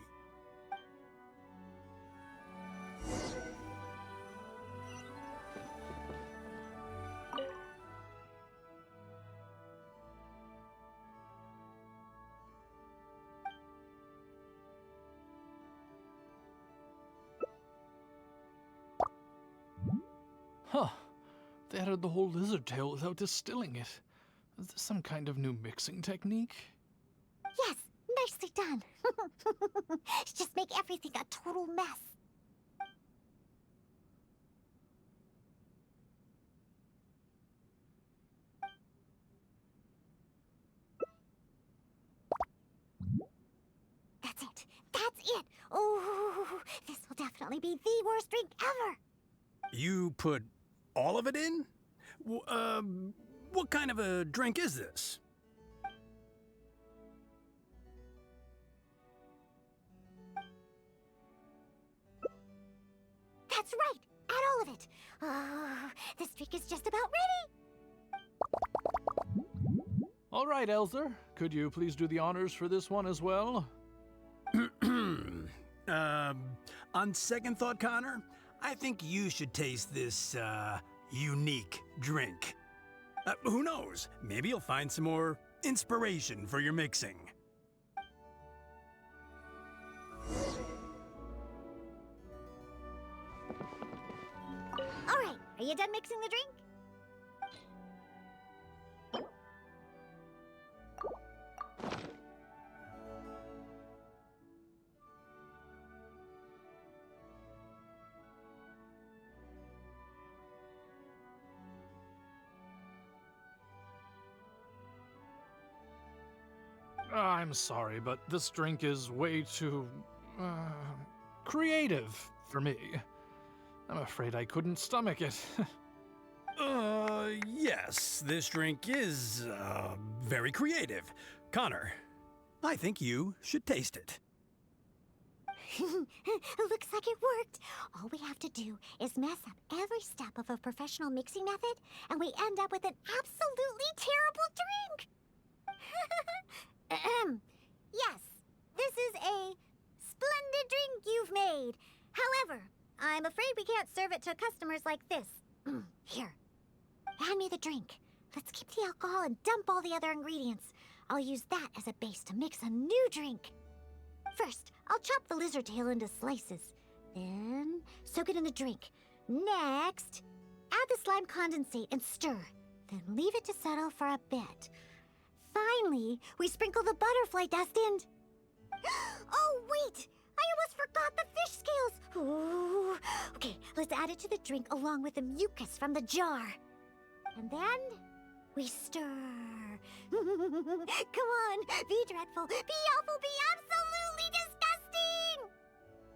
Huh. They added the whole lizard tail without distilling it. Is this some kind of new mixing technique? Yes, nicely done. Just make everything a total mess. That's it. That's it. Oh, this will definitely be the worst drink ever. You put all of it in? What kind of a drink is this? That's right. Add all of it. Oh, this drink is just about ready. All right, Elzer. Could you please do the honors for this one as well? On second thought, Connor, I think you should taste this, unique drink. Who knows? Maybe you'll find some more inspiration for your mixing. All right, are you done mixing the drink? I'm sorry, but this drink is way too, creative for me. I'm afraid I couldn't stomach it. Yes, this drink is, very creative. Connor, I think you should taste it. Looks like it worked. All we have to do is mess up every step of a professional mixing method, and we end up with an absolutely terrible drink. Yes, this is a splendid drink you've made. However, I'm afraid we can't serve it to customers like this. Here, hand me the drink. Let's keep the alcohol and dump all the other ingredients. I'll use that as a base to mix a new drink. First, I'll chop the lizard tail into slices. Then, soak it in the drink. Next, add the slime condensate and stir. Then leave it to settle for a bit. Finally, we sprinkle the butterfly dust in. Oh, wait! I almost forgot the fish scales! Ooh. Okay, let's add it to the drink along with the mucus from the jar. And then, we stir. Come on, be dreadful, be awful, be absolutely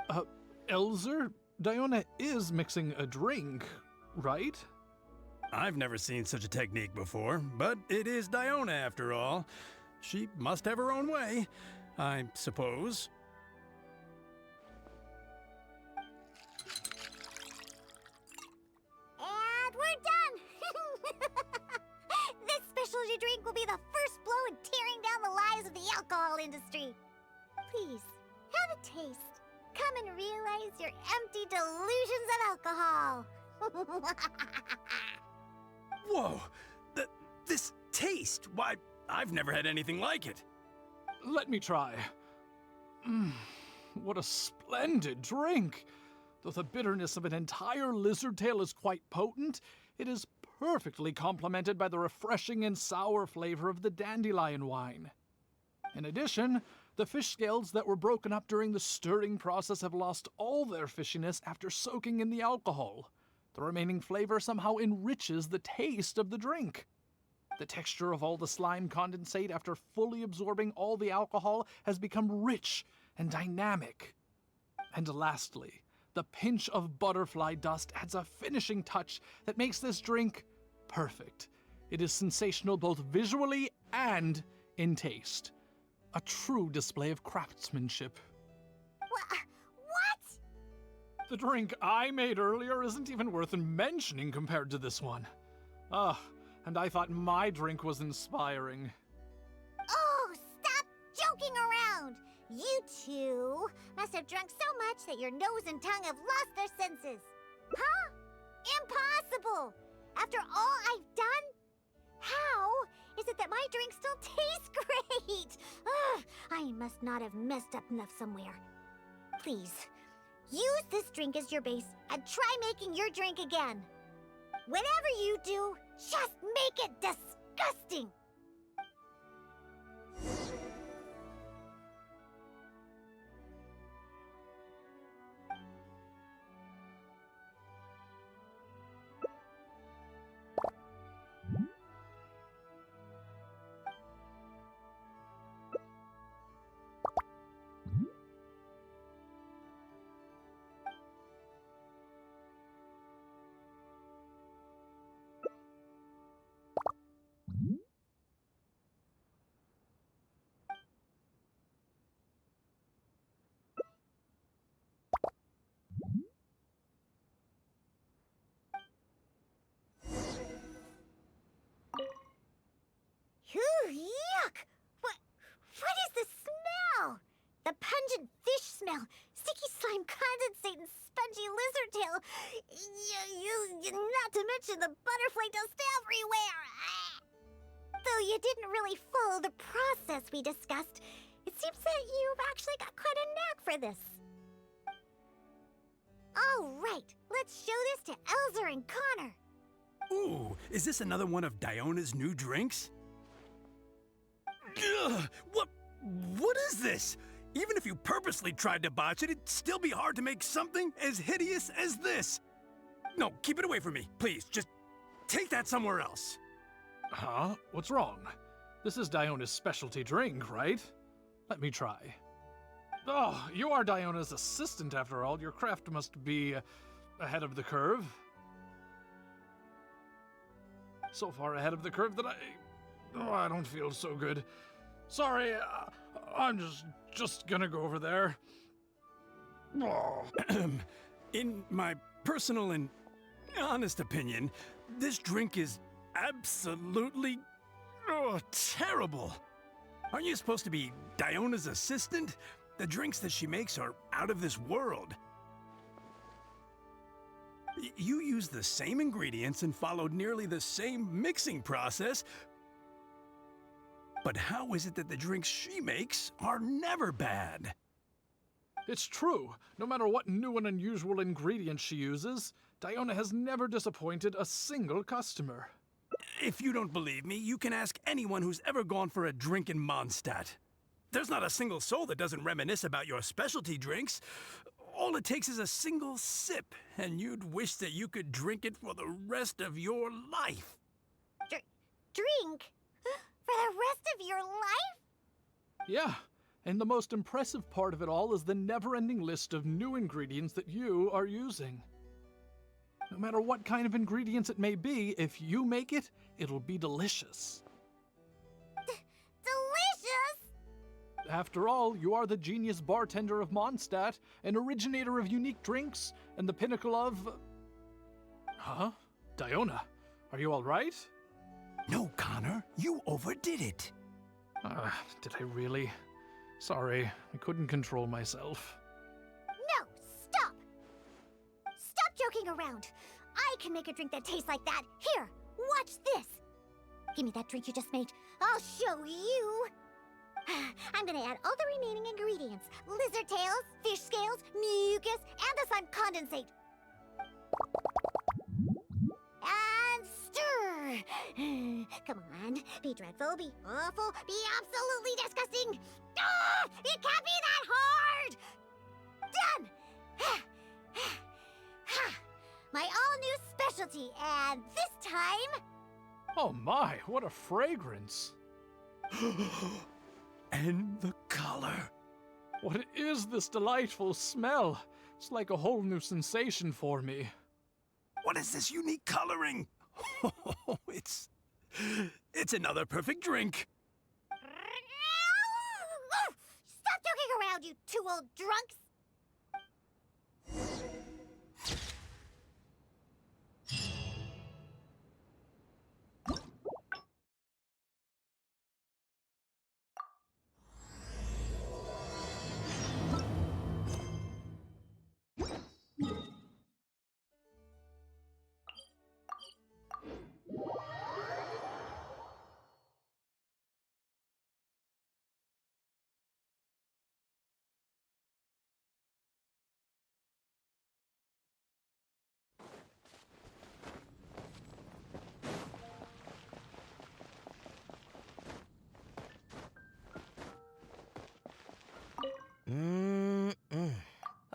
disgusting! Elzer, Diona is mixing a drink, right? I've never seen such a technique before, but it is Diona after all. She must have her own way, I suppose. And we're done! taste. Come and realize your empty delusions of alcohol. Whoa! This taste! Why, I've never had anything like it. Let me try. What a splendid drink! Though the bitterness of an entire lizard tail is quite potent, it is perfectly complemented by the refreshing and sour flavor of the dandelion wine. In addition, the fish scales that were broken up during the stirring process have lost all their fishiness after soaking in the alcohol. The remaining flavor somehow enriches the taste of the drink. The texture of all the slime condensate after fully absorbing all the alcohol has become rich and dynamic. And lastly, the pinch of butterfly dust adds a finishing touch that makes this drink perfect. It is sensational both visually and in taste. A true display of craftsmanship. What? The drink I made earlier isn't even worth mentioning compared to this one. And I thought my drink was inspiring. Oh, stop joking around! You two must have drunk so much that your nose and tongue have lost their senses. Huh? Impossible! After all I've done? How is it that my drink still tastes great? Ugh, I must not have messed up enough somewhere. Please, use this drink as your base and try making your drink again. Whatever you do, just make it disgusting! Yuck! What is the smell? The pungent fish smell, sticky slime condensate, and spongy lizard tail. Not to mention the butterfly dust everywhere. Though you didn't really follow the process we discussed, it seems that you've actually got quite a knack for this. All right, let's show this to Elzer and Connor. Ooh, is this another one of Diona's new drinks? Ugh, what is this? Even if you purposely tried to botch it, it'd still be hard to make something as hideous as this. No, keep it away from me, please. Just take that somewhere else. Huh? What's wrong? This is Diona's specialty drink, right? Let me try. Oh, you are Diona's assistant after all. Your craft must be ahead of the curve. So far ahead of the curve that I don't feel so good. Sorry, I'm just gonna go over there. Oh. In my personal and honest opinion, this drink is absolutely terrible. Aren't you supposed to be Diona's assistant? The drinks that she makes are out of this world. You used the same ingredients and followed nearly the same mixing process, but how is it that the drinks she makes are never bad? It's true. No matter what new and unusual ingredients she uses, Diona has never disappointed a single customer. If you don't believe me, you can ask anyone who's ever gone for a drink in Mondstadt. There's not a single soul that doesn't reminisce about your specialty drinks. All it takes is a single sip, and you'd wish that you could drink it for the rest of your life. Drink? For the rest of your life? Yeah, and the most impressive part of it all is the never-ending list of new ingredients that you are using. No matter what kind of ingredients it may be, if you make it, it'll be delicious. Delicious? After all, you are the genius bartender of Mondstadt, an originator of unique drinks, and the pinnacle of... Huh? Diona, are you all right? No, Connor, you overdid it. Did I really? Sorry, I couldn't control myself. joking around. I can make a drink that tastes like that. Here, watch this. Give me that drink you just made. I'll show you. I'm gonna add all the remaining ingredients. Lizard tails, fish scales, mucus, and the sun condensate. And stir. Come on, be dreadful, be awful, be absolutely disgusting. Ah, it can't be that hard. Done. My all-new specialty, and this time... Oh my, what a fragrance. And the color. What is this delightful smell? It's like a whole new sensation for me. What is this unique coloring? Oh, it's another perfect drink. Stop joking around, you two old drunks!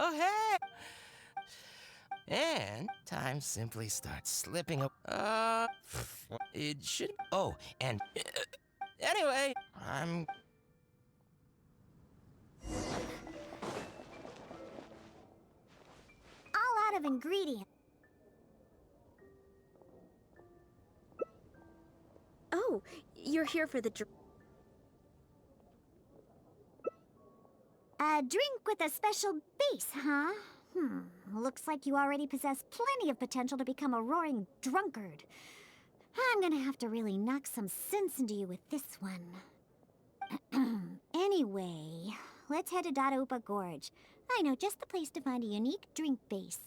Oh, hey! And time simply starts slipping up. It should. Oh, and anyway, I'm. All out of ingredients. Oh, you're here for the drink. A drink with a special base, huh? Looks like you already possess plenty of potential to become a roaring drunkard. I'm gonna have to really knock some sense into you with this one. Anyway, let's head to Dionava Gorge. I know just the place to find a unique drink base.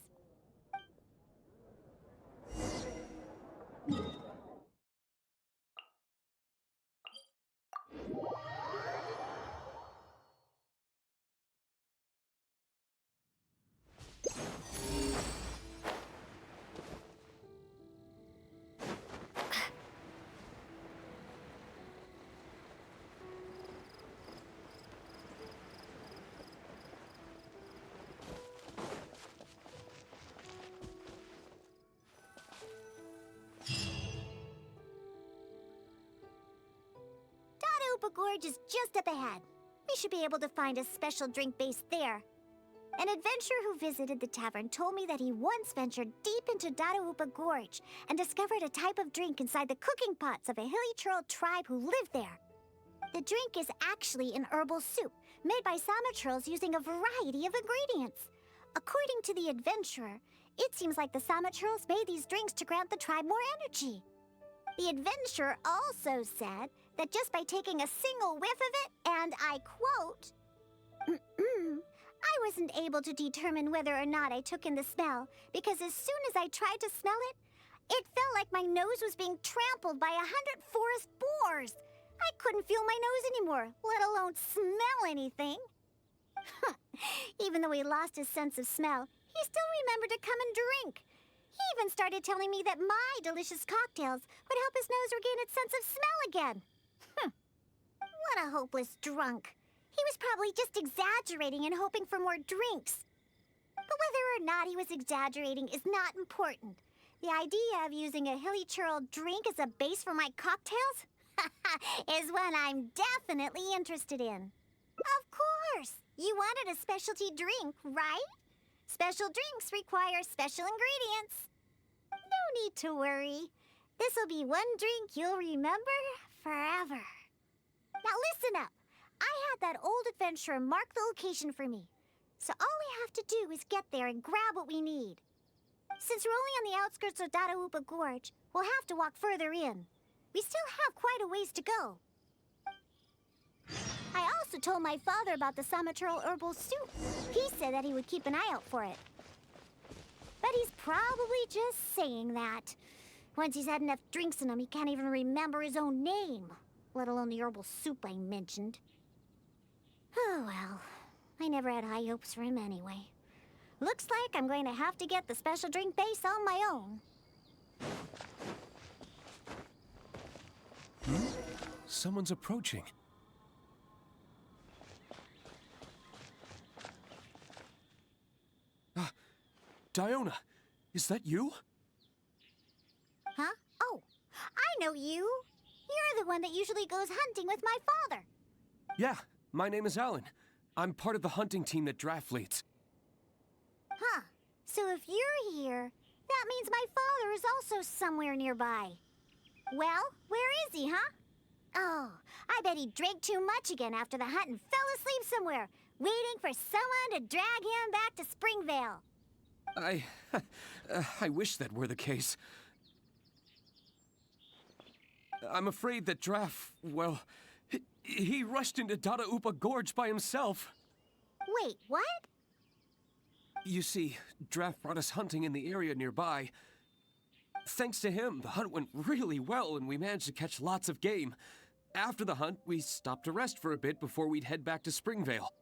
Dionava Gorge is just up ahead. We should be able to find a special drink base there. An adventurer who visited the tavern told me that he once ventured deep into Dionava Gorge and discovered a type of drink inside the cooking pots of a hilly churl tribe who lived there. The drink is actually an herbal soup made by Sama churls using a variety of ingredients. According to the adventurer, it seems like the Sama churls made these drinks to grant the tribe more energy. The adventurer also said that just by taking a single whiff of it, and I quote, I wasn't able to determine whether or not I took in the smell, because as soon as I tried to smell it, it felt like my nose was being trampled by 100 forest boars. I couldn't feel my nose anymore, let alone smell anything. Even though he lost his sense of smell, he still remembered to come and drink. He even started telling me that my delicious cocktails would help his nose regain its sense of smell again. What a hopeless drunk. He was probably just exaggerating and hoping for more drinks. But whether or not he was exaggerating is not important. The idea of using a hilly churl drink as a base for my cocktails is one I'm definitely interested in. Of course! You wanted a specialty drink, right? Special drinks require special ingredients. No need to worry. This'll be one drink you'll remember forever. Now listen up. I had that old adventurer mark the location for me. So all we have to do is get there and grab what we need. Since we're only on the outskirts of Dionava Gorge, we'll have to walk further in. We still have quite a ways to go. I also told my father about the Sama churl herbal soup. He said that he would keep an eye out for it. But he's probably just saying that. Once he's had enough drinks in him, he can't even remember his own name, let alone the herbal soup I mentioned. Oh well, I never had high hopes for him anyway. Looks like I'm going to have to get the special drink base on my own. Someone's approaching. Diona, is that you? Huh? Oh, I know you. You're the one that usually goes hunting with my father. Yeah, my name is Alan. I'm part of the hunting team that Draft leads. Huh. So if you're here, that means my father is also somewhere nearby. Well, where is he, huh? Oh, I bet he drank too much again after the hunt and fell asleep somewhere, waiting for someone to drag him back to Springvale. I wish that were the case. I'm afraid that Draft, well, he rushed into Dada-upa Gorge by himself. Wait, what? You see, Draft brought us hunting in the area nearby. Thanks to him, the hunt went really well and we managed to catch lots of game. After the hunt, we stopped to rest for a bit before we'd head back to Springvale.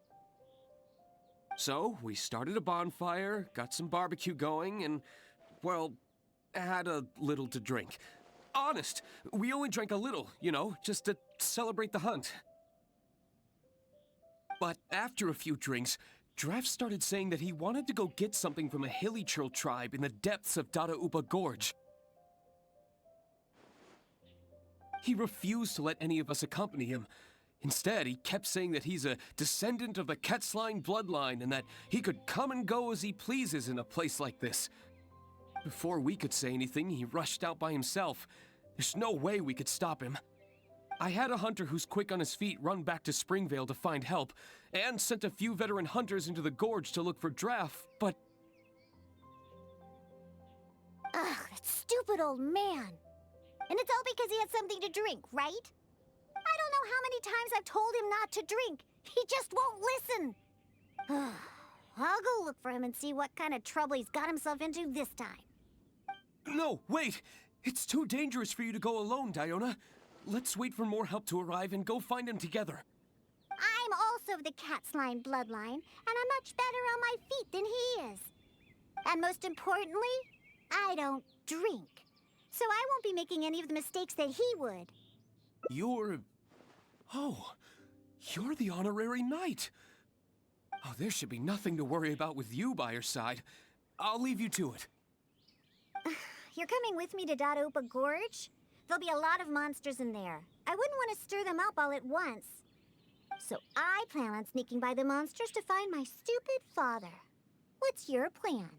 So, we started a bonfire, got some barbecue going, and, well, had a little to drink. Honest, we only drank a little, just to celebrate the hunt. But after a few drinks, Draft started saying that he wanted to go get something from a hilly churl tribe in the depths of Dada-upa Gorge. He refused to let any of us accompany him. Instead, he kept saying that he's a descendant of the Quetzline bloodline and that he could come and go as he pleases in a place like this. Before we could say anything, he rushed out by himself. There's no way we could stop him. I had a hunter who's quick on his feet run back to Springvale to find help, and sent a few veteran hunters into the gorge to look for Draft, but... Ugh, that stupid old man. And it's all because he had something to drink, right? I don't know how many times I've told him not to drink. He just won't listen. I'll go look for him and see what kind of trouble he's got himself into this time. No, wait! It's too dangerous for you to go alone, Diona. Let's wait for more help to arrive and go find him together. I'm also of the Quetzline bloodline, and I'm much better on my feet than he is. And most importantly, I don't drink. So I won't be making any of the mistakes that he would. You're the honorary knight. Oh, there should be nothing to worry about with you by your side. I'll leave you to it. You're coming with me to Dada-upa Gorge? There'll be a lot of monsters in there. I wouldn't want to stir them up all at once. So I plan on sneaking by the monsters to find my stupid father. What's your plan?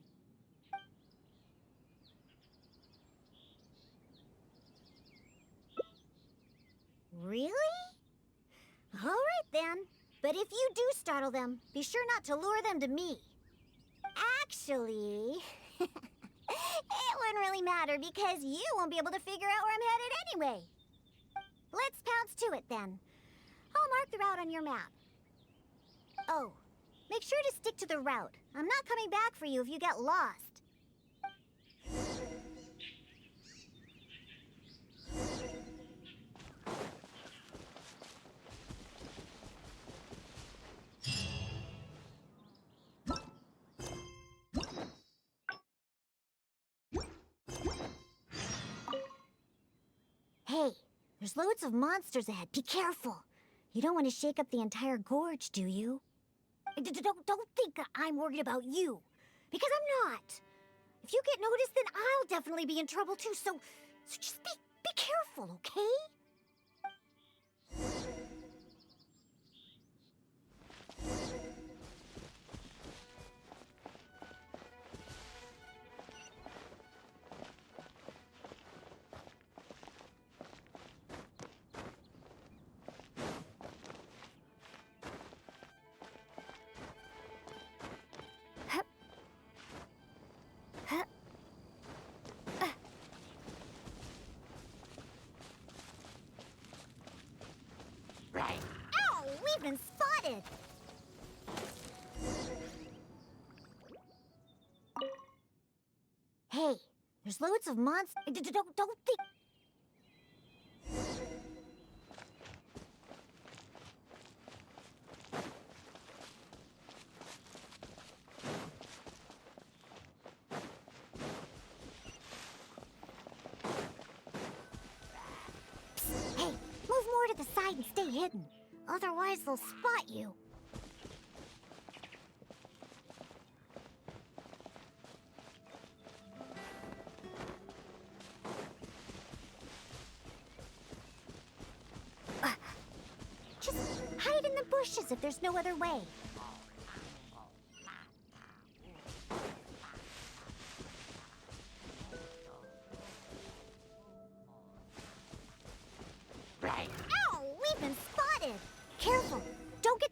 Really? All right then. But if you do startle them, be sure not to lure them to me. Actually, it wouldn't really matter because you won't be able to figure out where I'm headed anyway. Let's pounce to it then. I'll mark the route on your map. Oh, make sure to stick to the route. I'm not coming back for you if you get lost. Hey, there's loads of monsters ahead. Be careful. You don't want to shake up the entire gorge, do you? Don't think I'm worried about you. Because I'm not. If you get noticed, then I'll definitely be in trouble too, so just be careful, okay? There's loads of monsters. Don't think. Hey, move more to the side and stay hidden. Otherwise, they'll spot you. Just hide in the bushes if there's no other way. Ow! We've been spotted! Careful! Don't get...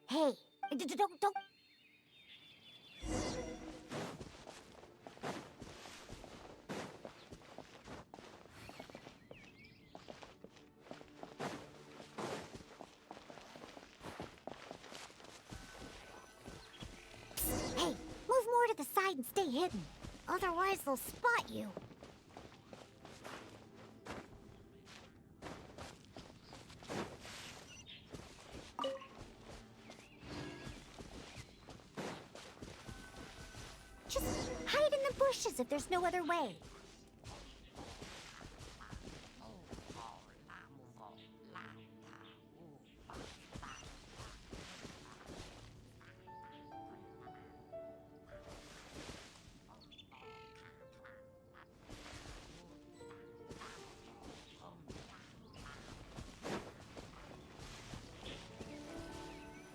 Hey! Don't... Hey, move more to the side and stay hidden. Otherwise, they'll spot you. Just hide in the bushes if there's no other way.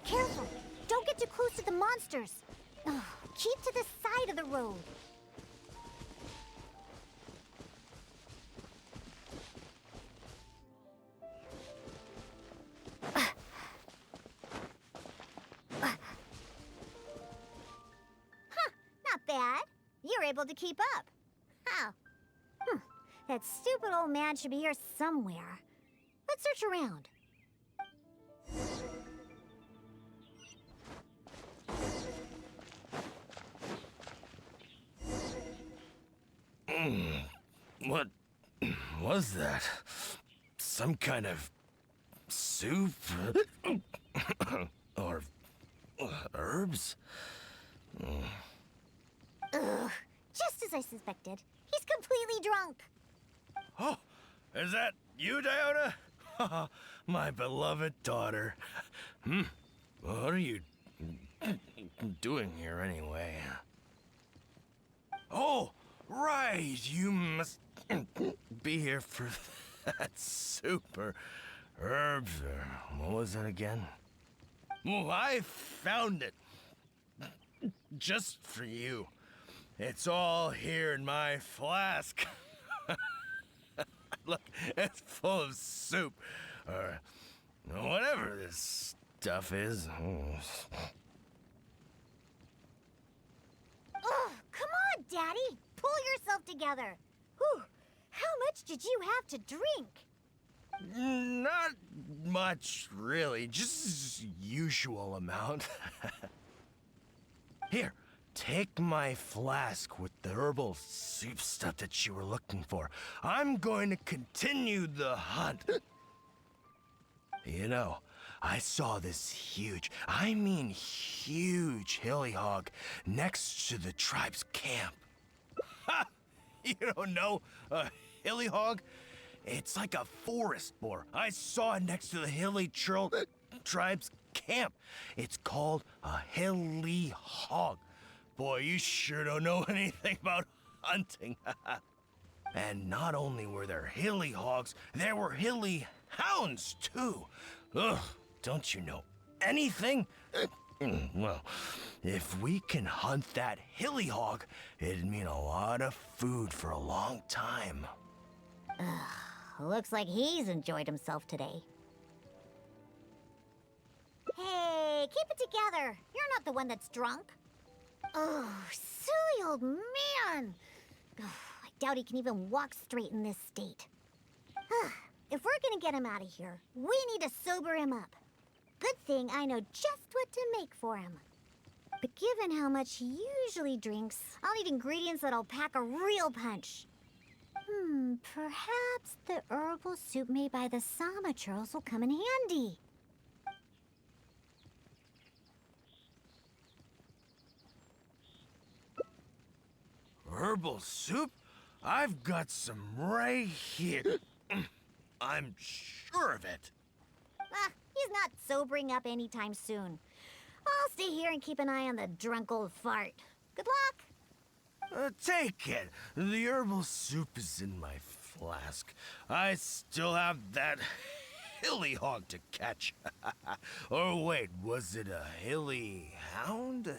Careful! Don't get too close to the monsters. Ugh, keep to the side of the road. Huh, not bad. You're able to keep up. How? That stupid old man should be here somewhere. Let's search around. What was that? Some kind of soup? Or herbs? Ugh, just as I suspected. He's completely drunk. Oh, is that you, Diona? My beloved daughter. What are you doing here anyway? Oh, right, you must be here for that soup or herbs or what was it again? Well, I found it. Just for you. It's all here in my flask. Look, it's full of soup, or whatever this stuff is. Oh, come on, Daddy! Pull yourself together. Whew, how much did you have to drink? Not much, really. Just usual amount. Here, take my flask with the herbal soup stuff that you were looking for. I'm going to continue the hunt. You know, I saw this huge, I mean huge hilly hog next to the tribe's camp. Ha! You don't know a hilly hog? It's like a forest boar. I saw it next to the hilly tribe's camp. It's called a hilly hog. Boy, you sure don't know anything about hunting. And not only were there hilly hogs, there were hilly hounds, too. Ugh, don't you know anything? Well, if we can hunt that hilly hog, it'd mean a lot of food for a long time. Looks like he's enjoyed himself today. Hey, keep it together. You're not the one that's drunk. Oh, silly old man. Oh, I doubt he can even walk straight in this state. If we're gonna get him out of here, we need to sober him up. Good thing I know just what to make for him. But given how much he usually drinks, I'll need ingredients that'll pack a real punch. Perhaps the herbal soup made by the Sama churls will come in handy. Herbal soup? I've got some right here. I'm sure of it. He's not sobering up anytime soon. I'll stay here and keep an eye on the drunk old fart. Good luck. Take it. The herbal soup is in my flask. I still have that hilly hog to catch. Or wait, was it a hilly hound?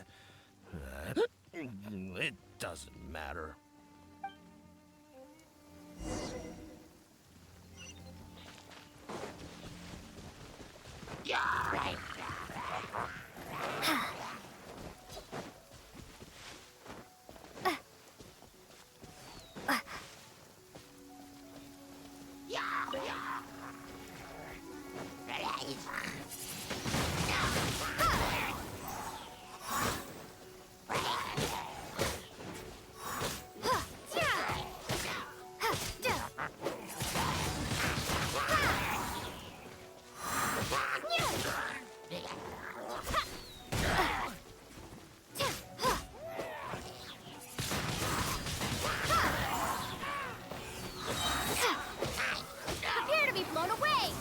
It doesn't matter. Prepare to be blown away!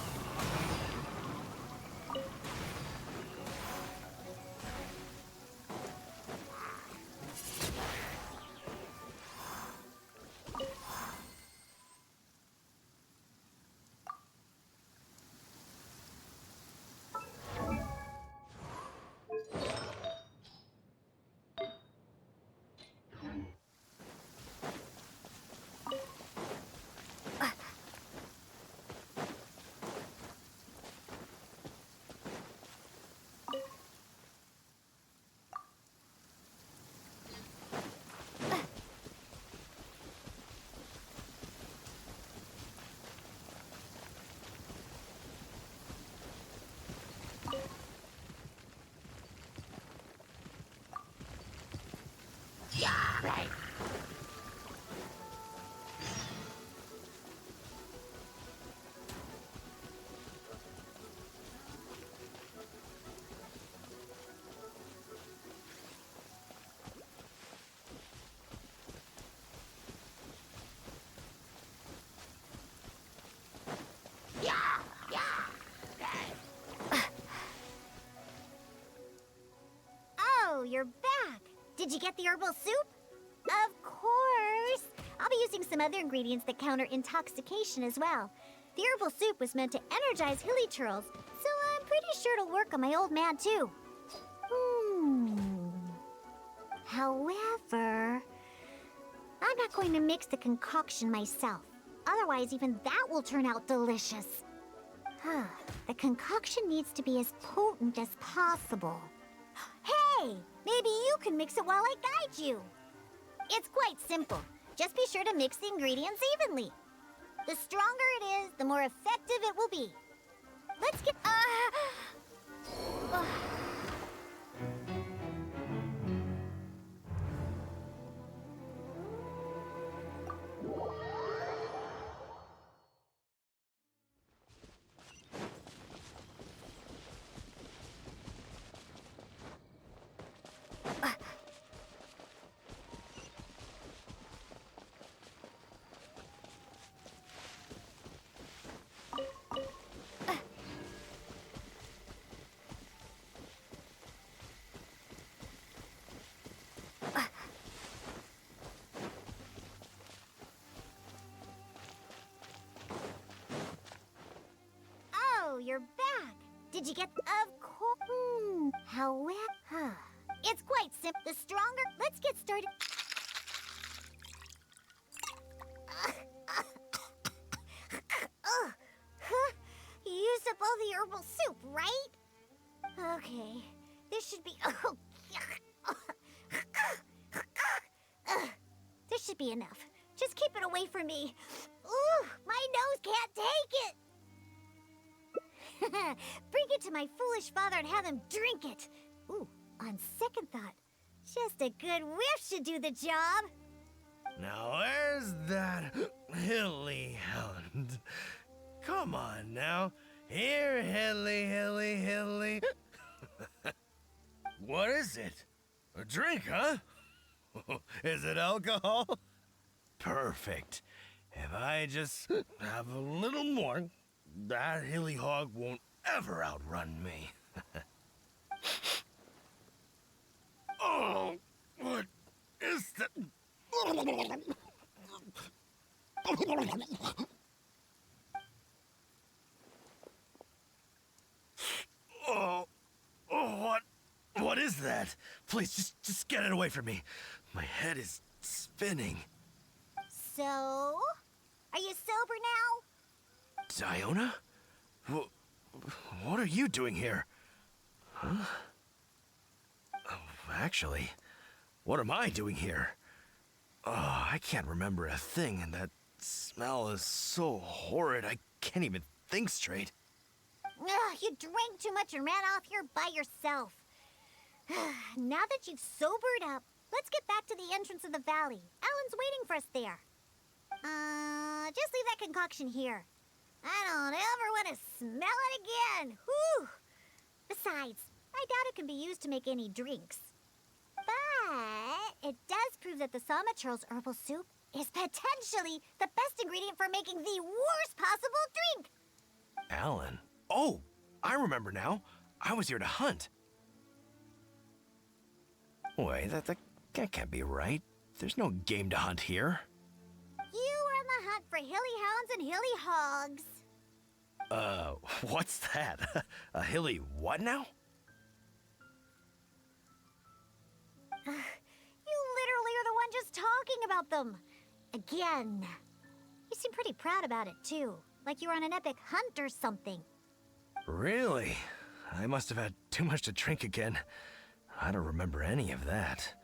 Oh, you're back. Did you get the herbal soup? Of course. I'll be using some other ingredients that counter intoxication as well. The herbal soup was meant to energize hilly churls, so I'm pretty sure it'll work on my old man too. However, I'm not going to mix the concoction myself. Otherwise, even that will turn out delicious. The concoction needs to be as potent as possible. Hey, maybe you can mix it while I guide you. It's quite simple. Just be sure to mix the ingredients evenly. The stronger it is, the more effective it will be. Let's get... Oh, you're back. Did you get... Of course. However... It's quite simple. The stronger... Let's get started. You used up all the herbal soup, right? Okay. This should be... This should be enough. Just keep it away from me. Ooh, my nose can't take it. Bring it to my foolish father and have him drink it. Ooh, on second thought, just a good whiff should do the job. Now where's that hilly hound? Come on now. Here, hilly. What is it? A drink, huh? Is it alcohol? Perfect. If I just have a little more, that hilly hog won't ever outrun me. Oh, what is that? What is that? Please, just get it away from me. My head is spinning. So, are you sober now? Diona? What are you doing here? Huh? Oh, actually, what am I doing here? Oh, I can't remember a thing, and that smell is so horrid I can't even think straight. Ugh, you drank too much and ran off here by yourself. Now that you've sobered up, let's get back to the entrance of the valley. Alan's waiting for us there. Just leave that concoction here. I don't ever want to smell it again. Whew. Besides, I doubt it can be used to make any drinks. But it does prove that the Sama Churl's herbal soup is potentially the best ingredient for making the worst possible drink. Alan? Oh, I remember now. I was here to hunt. Wait, that can't be right. There's no game to hunt here. You are on the hunt for hilly hounds and hilly hogs. What's that? A hilly what now? You literally are the one just talking about them. Again. You seem pretty proud about it, too. Like you were on an epic hunt or something. Really? I must have had too much to drink again. I don't remember any of that.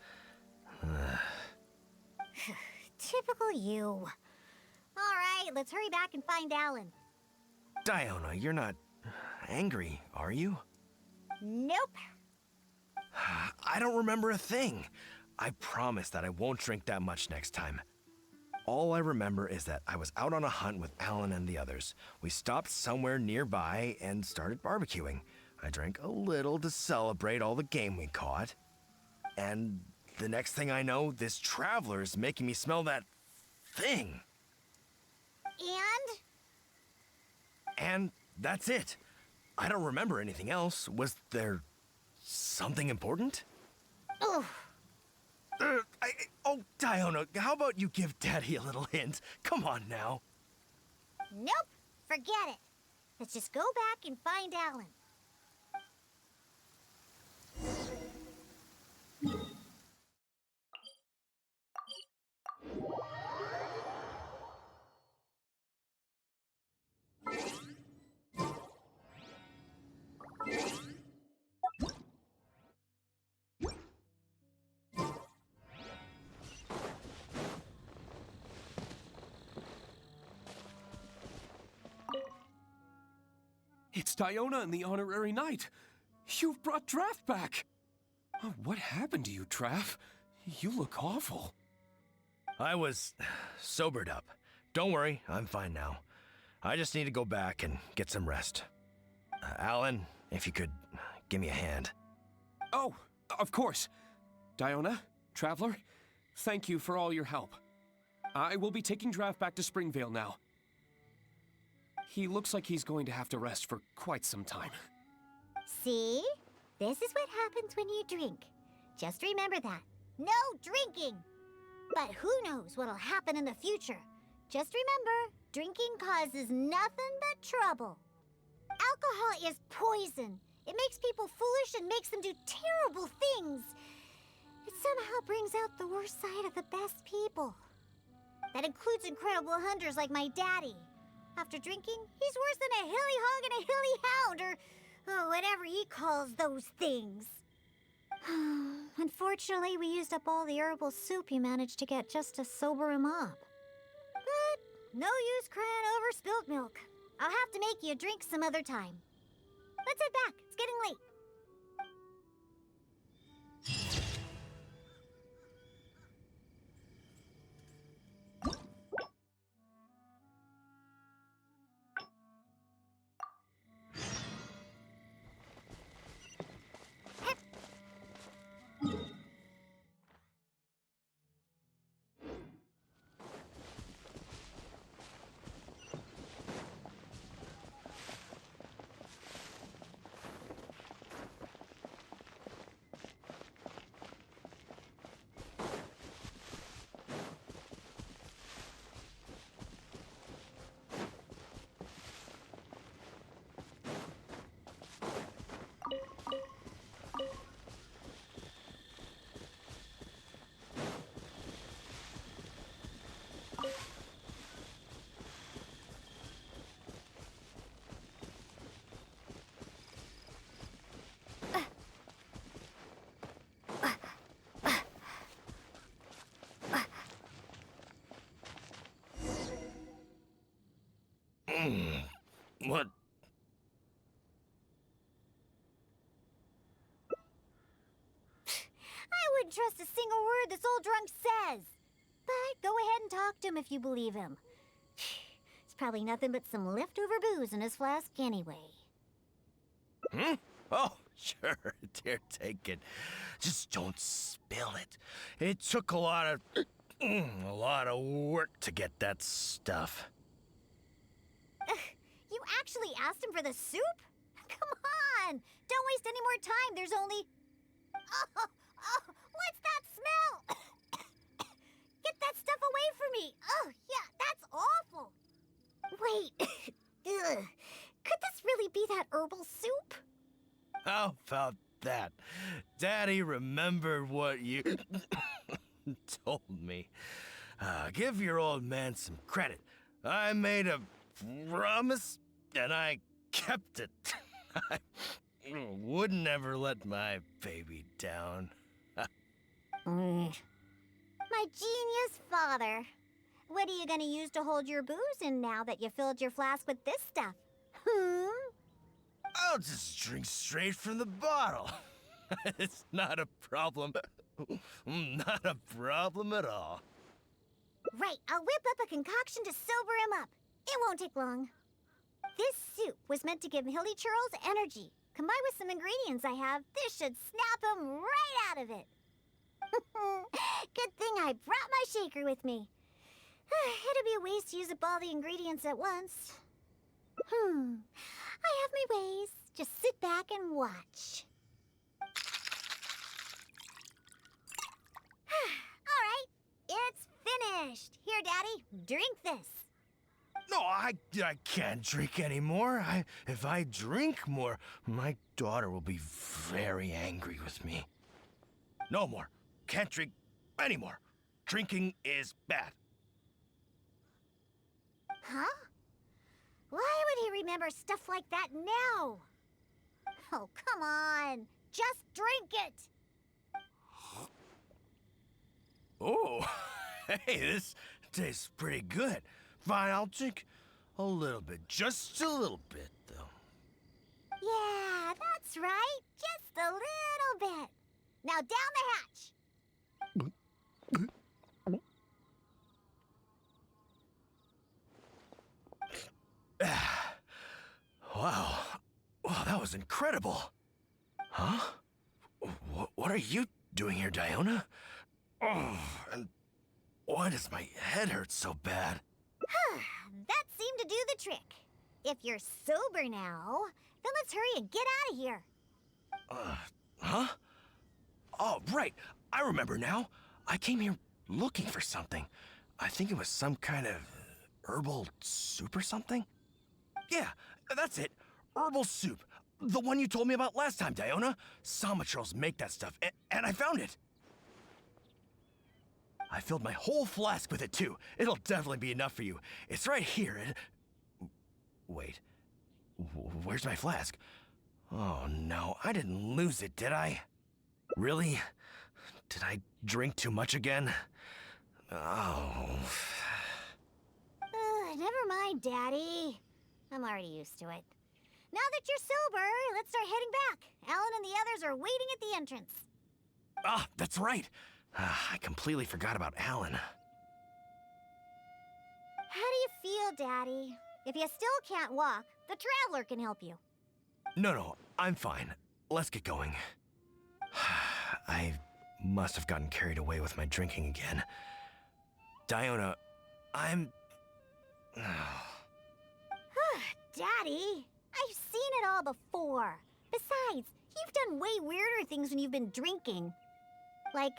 Typical you. All right, let's hurry back and find Alan. Diona, you're not angry, are you? Nope. I don't remember a thing. I promise that I won't drink that much next time. All I remember is that I was out on a hunt with Alan and the others. We stopped somewhere nearby and started barbecuing. I drank a little to celebrate all the game we caught. And the next thing I know, this traveler is making me smell that thing. And that's it. I don't remember anything else. Was there something important? Ugh. Oh, Diona, how about you give Daddy a little hint? Come on now. Nope. Forget it. Let's just go back and find Alan. It's Diona and the Honorary Knight. You've brought Draft back. Oh, what happened to you, Traff? You look awful. I was sobered up. Don't worry, I'm fine now. I just need to go back and get some rest. Alan, if you could give me a hand. Oh, of course. Diona, Traveler, thank you for all your help. I will be taking Draft back to Springvale now. He looks like he's going to have to rest for quite some time. See? This is what happens when you drink. Just remember that. No drinking! But who knows what'll happen in the future. Just remember, drinking causes nothing but trouble. Alcohol is poison. It makes people foolish and makes them do terrible things. It somehow brings out the worst side of the best people. That includes incredible hunters like my daddy. After drinking, he's worse than a hilly hog and a hilly hound, or whatever he calls those things. Unfortunately, we used up all the herbal soup he managed to get just to sober him up. But no use crying over spilled milk. I'll have to make you a drink some other time. Let's head back. It's getting late. What? I wouldn't trust a single word this old drunk says. But go ahead and talk to him if you believe him. It's probably nothing but some leftover booze in his flask anyway. Hmm? Oh, sure. Dear, take it. Just don't spill it. It took a lot of work to get that stuff. You actually asked him for the soup? Come on! Don't waste any more time. There's only... Oh, what's that smell? Get that stuff away from me. Oh, yeah, that's awful. Wait. Ugh. Could this really be that herbal soup? How about that? Daddy remembered what you told me. Give your old man some credit. I made a promise, and I kept it. I would never let my baby down. My genius father. What are you gonna use to hold your booze in now that you filled your flask with this stuff? I'll just drink straight from the bottle. It's not a problem. Not a problem at all. Right, I'll whip up a concoction to sober him up. It won't take long. This soup was meant to give Hilly Churls energy. Combined with some ingredients I have, this should snap him right out of it. Good thing I brought my shaker with me. It'd be a waste to use up all the ingredients at once. I have my ways. Just sit back and watch. All right, it's finished. Here, Daddy, drink this. No, I can't drink anymore. If I drink more, my daughter will be very angry with me. No more. Can't drink anymore. Drinking is bad. Huh? Why would he remember stuff like that now? Oh, come on. Just drink it. Oh, hey, this tastes pretty good. Fine, I'll drink a little bit. Just a little bit, though. Yeah, that's right. Just a little bit. Now down the hatch. Wow. Wow, that was incredible. Huh? What are you doing here, Diona? Oh, and why does my head hurt so bad? That seemed to do the trick. If you're sober now, then let's hurry and get out of here. Huh? Oh, right. I remember now. I came here looking for something. I think it was some kind of herbal soup or something. Yeah, that's it. Herbal soup. The one you told me about last time, Diona. Somatrals make that stuff, and I found it. I filled my whole flask with it, too. It'll definitely be enough for you. It's right here. Wait. Where's my flask? Oh, no. I didn't lose it, did I? Really? Did I drink too much again? Oh. Never mind, Daddy. I'm already used to it. Now that you're sober, let's start heading back. Alan and the others are waiting at the entrance. Ah, that's right. I completely forgot about Alan. How do you feel, Daddy? If you still can't walk, the Traveler can help you. No, I'm fine. Let's get going. I must have gotten carried away with my drinking again. Diona, I'm... Daddy, I've seen it all before. Besides, you've done way weirder things when you've been drinking. Like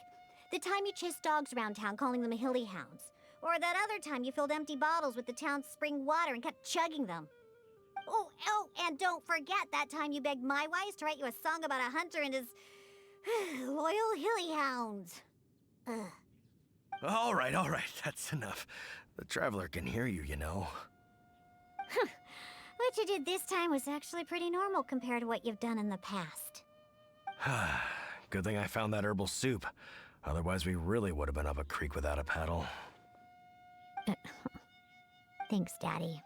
the time you chased dogs around town calling them hilly hounds. Or that other time you filled empty bottles with the town's spring water and kept chugging them. Oh, and don't forget that time you begged my wise to write you a song about a hunter and his loyal hilly hounds. Ugh. All right, that's enough. The Traveler can hear you, you know. What you did this time was actually pretty normal compared to what you've done in the past. Good thing I found that herbal soup. Otherwise, we really would have been up a creek without a paddle. Thanks, Daddy.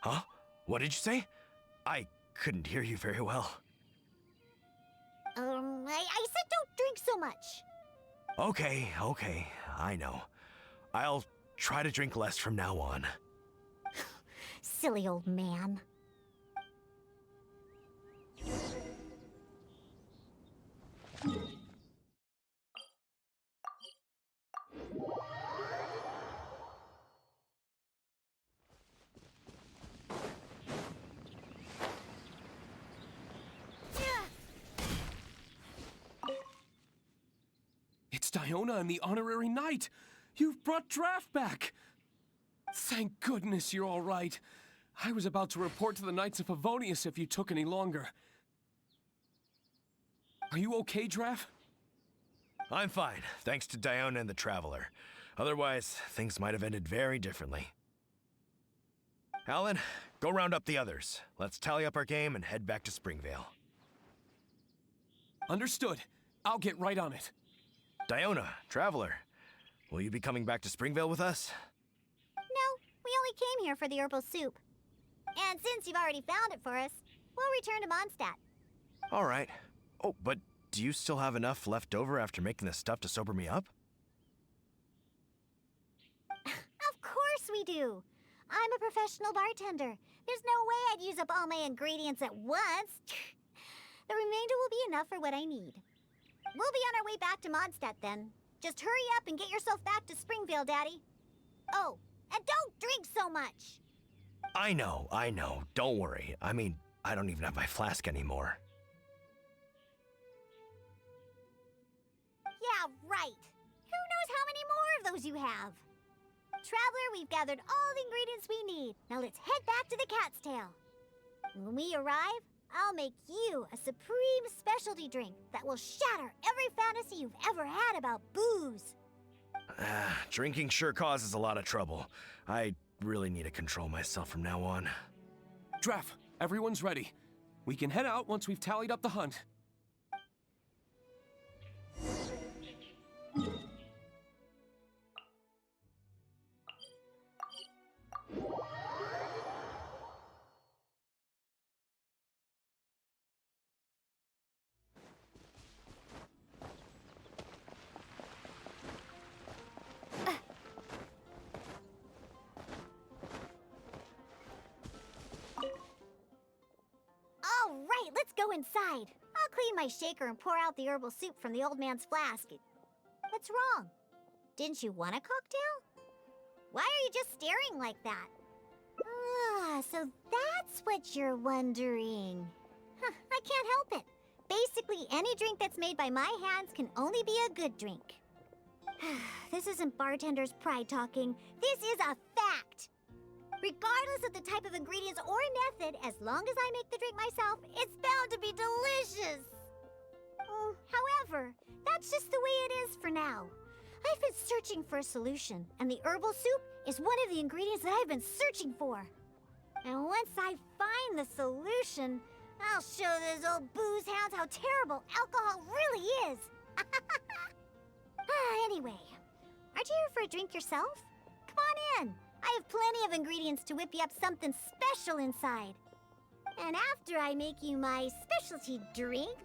Huh? What did you say? I couldn't hear you very well. I said don't drink so much. Okay, I know. I'll try to drink less from now on. Silly old man. It's Diona and the Honorary Knight! You've brought Draft back! Thank goodness you're all right. I was about to report to the Knights of Favonius if you took any longer. Are you okay, Draft? I'm fine, thanks to Diona and the Traveler. Otherwise, things might have ended very differently. Alan, go round up the others. Let's tally up our game and head back to Springvale. Understood. I'll get right on it. Diona, Traveler, will you be coming back to Springvale with us? No, we only came here for the herbal soup. And since you've already found it for us, we'll return to Mondstadt. All right. Oh, but do you still have enough left over after making this stuff to sober me up? Of course we do. I'm a professional bartender. There's no way I'd use up all my ingredients at once. The remainder will be enough for what I need. We'll be on our way back to Mondstadt then. Just hurry up and get yourself back to Springvale, Daddy. Oh, and don't drink so much. I know. Don't worry. I mean, I don't even have my flask anymore. Yeah, right. Who knows how many more of those you have? Traveler, we've gathered all the ingredients we need. Now let's head back to the Cat's Tail. When we arrive, I'll make you a supreme specialty drink that will shatter every fantasy you've ever had about booze. Drinking sure causes a lot of trouble. I really need to control myself from now on. Draft, everyone's ready. We can head out once we've tallied up the hunt. Let's go inside. I'll clean my shaker and pour out the herbal soup from the old man's flask. What's wrong? Didn't you want a cocktail? Why are you just staring like that? So that's what you're wondering. I can't help it. Basically, any drink that's made by my hands can only be a good drink. This isn't bartender's pride talking. This is a fact. Regardless of the type of ingredients or method, as long as I make the drink myself, it's bound to be delicious. However, that's just the way it is for now. I've been searching for a solution, and the herbal soup is one of the ingredients that I've been searching for. And once I find the solution, I'll show those old booze hounds how terrible alcohol really is. Anyway, aren't you here for a drink yourself? Come on in. I have plenty of ingredients to whip you up something special inside. And after I make you my specialty drink,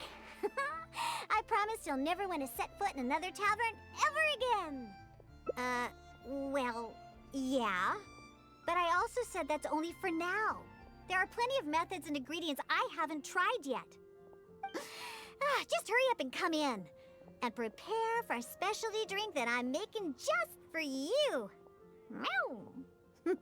I promise you'll never want to set foot in another tavern ever again. Well, yeah. But I also said that's only for now. There are plenty of methods and ingredients I haven't tried yet. Just hurry up and come in. And prepare for a specialty drink that I'm making just for you. Meow.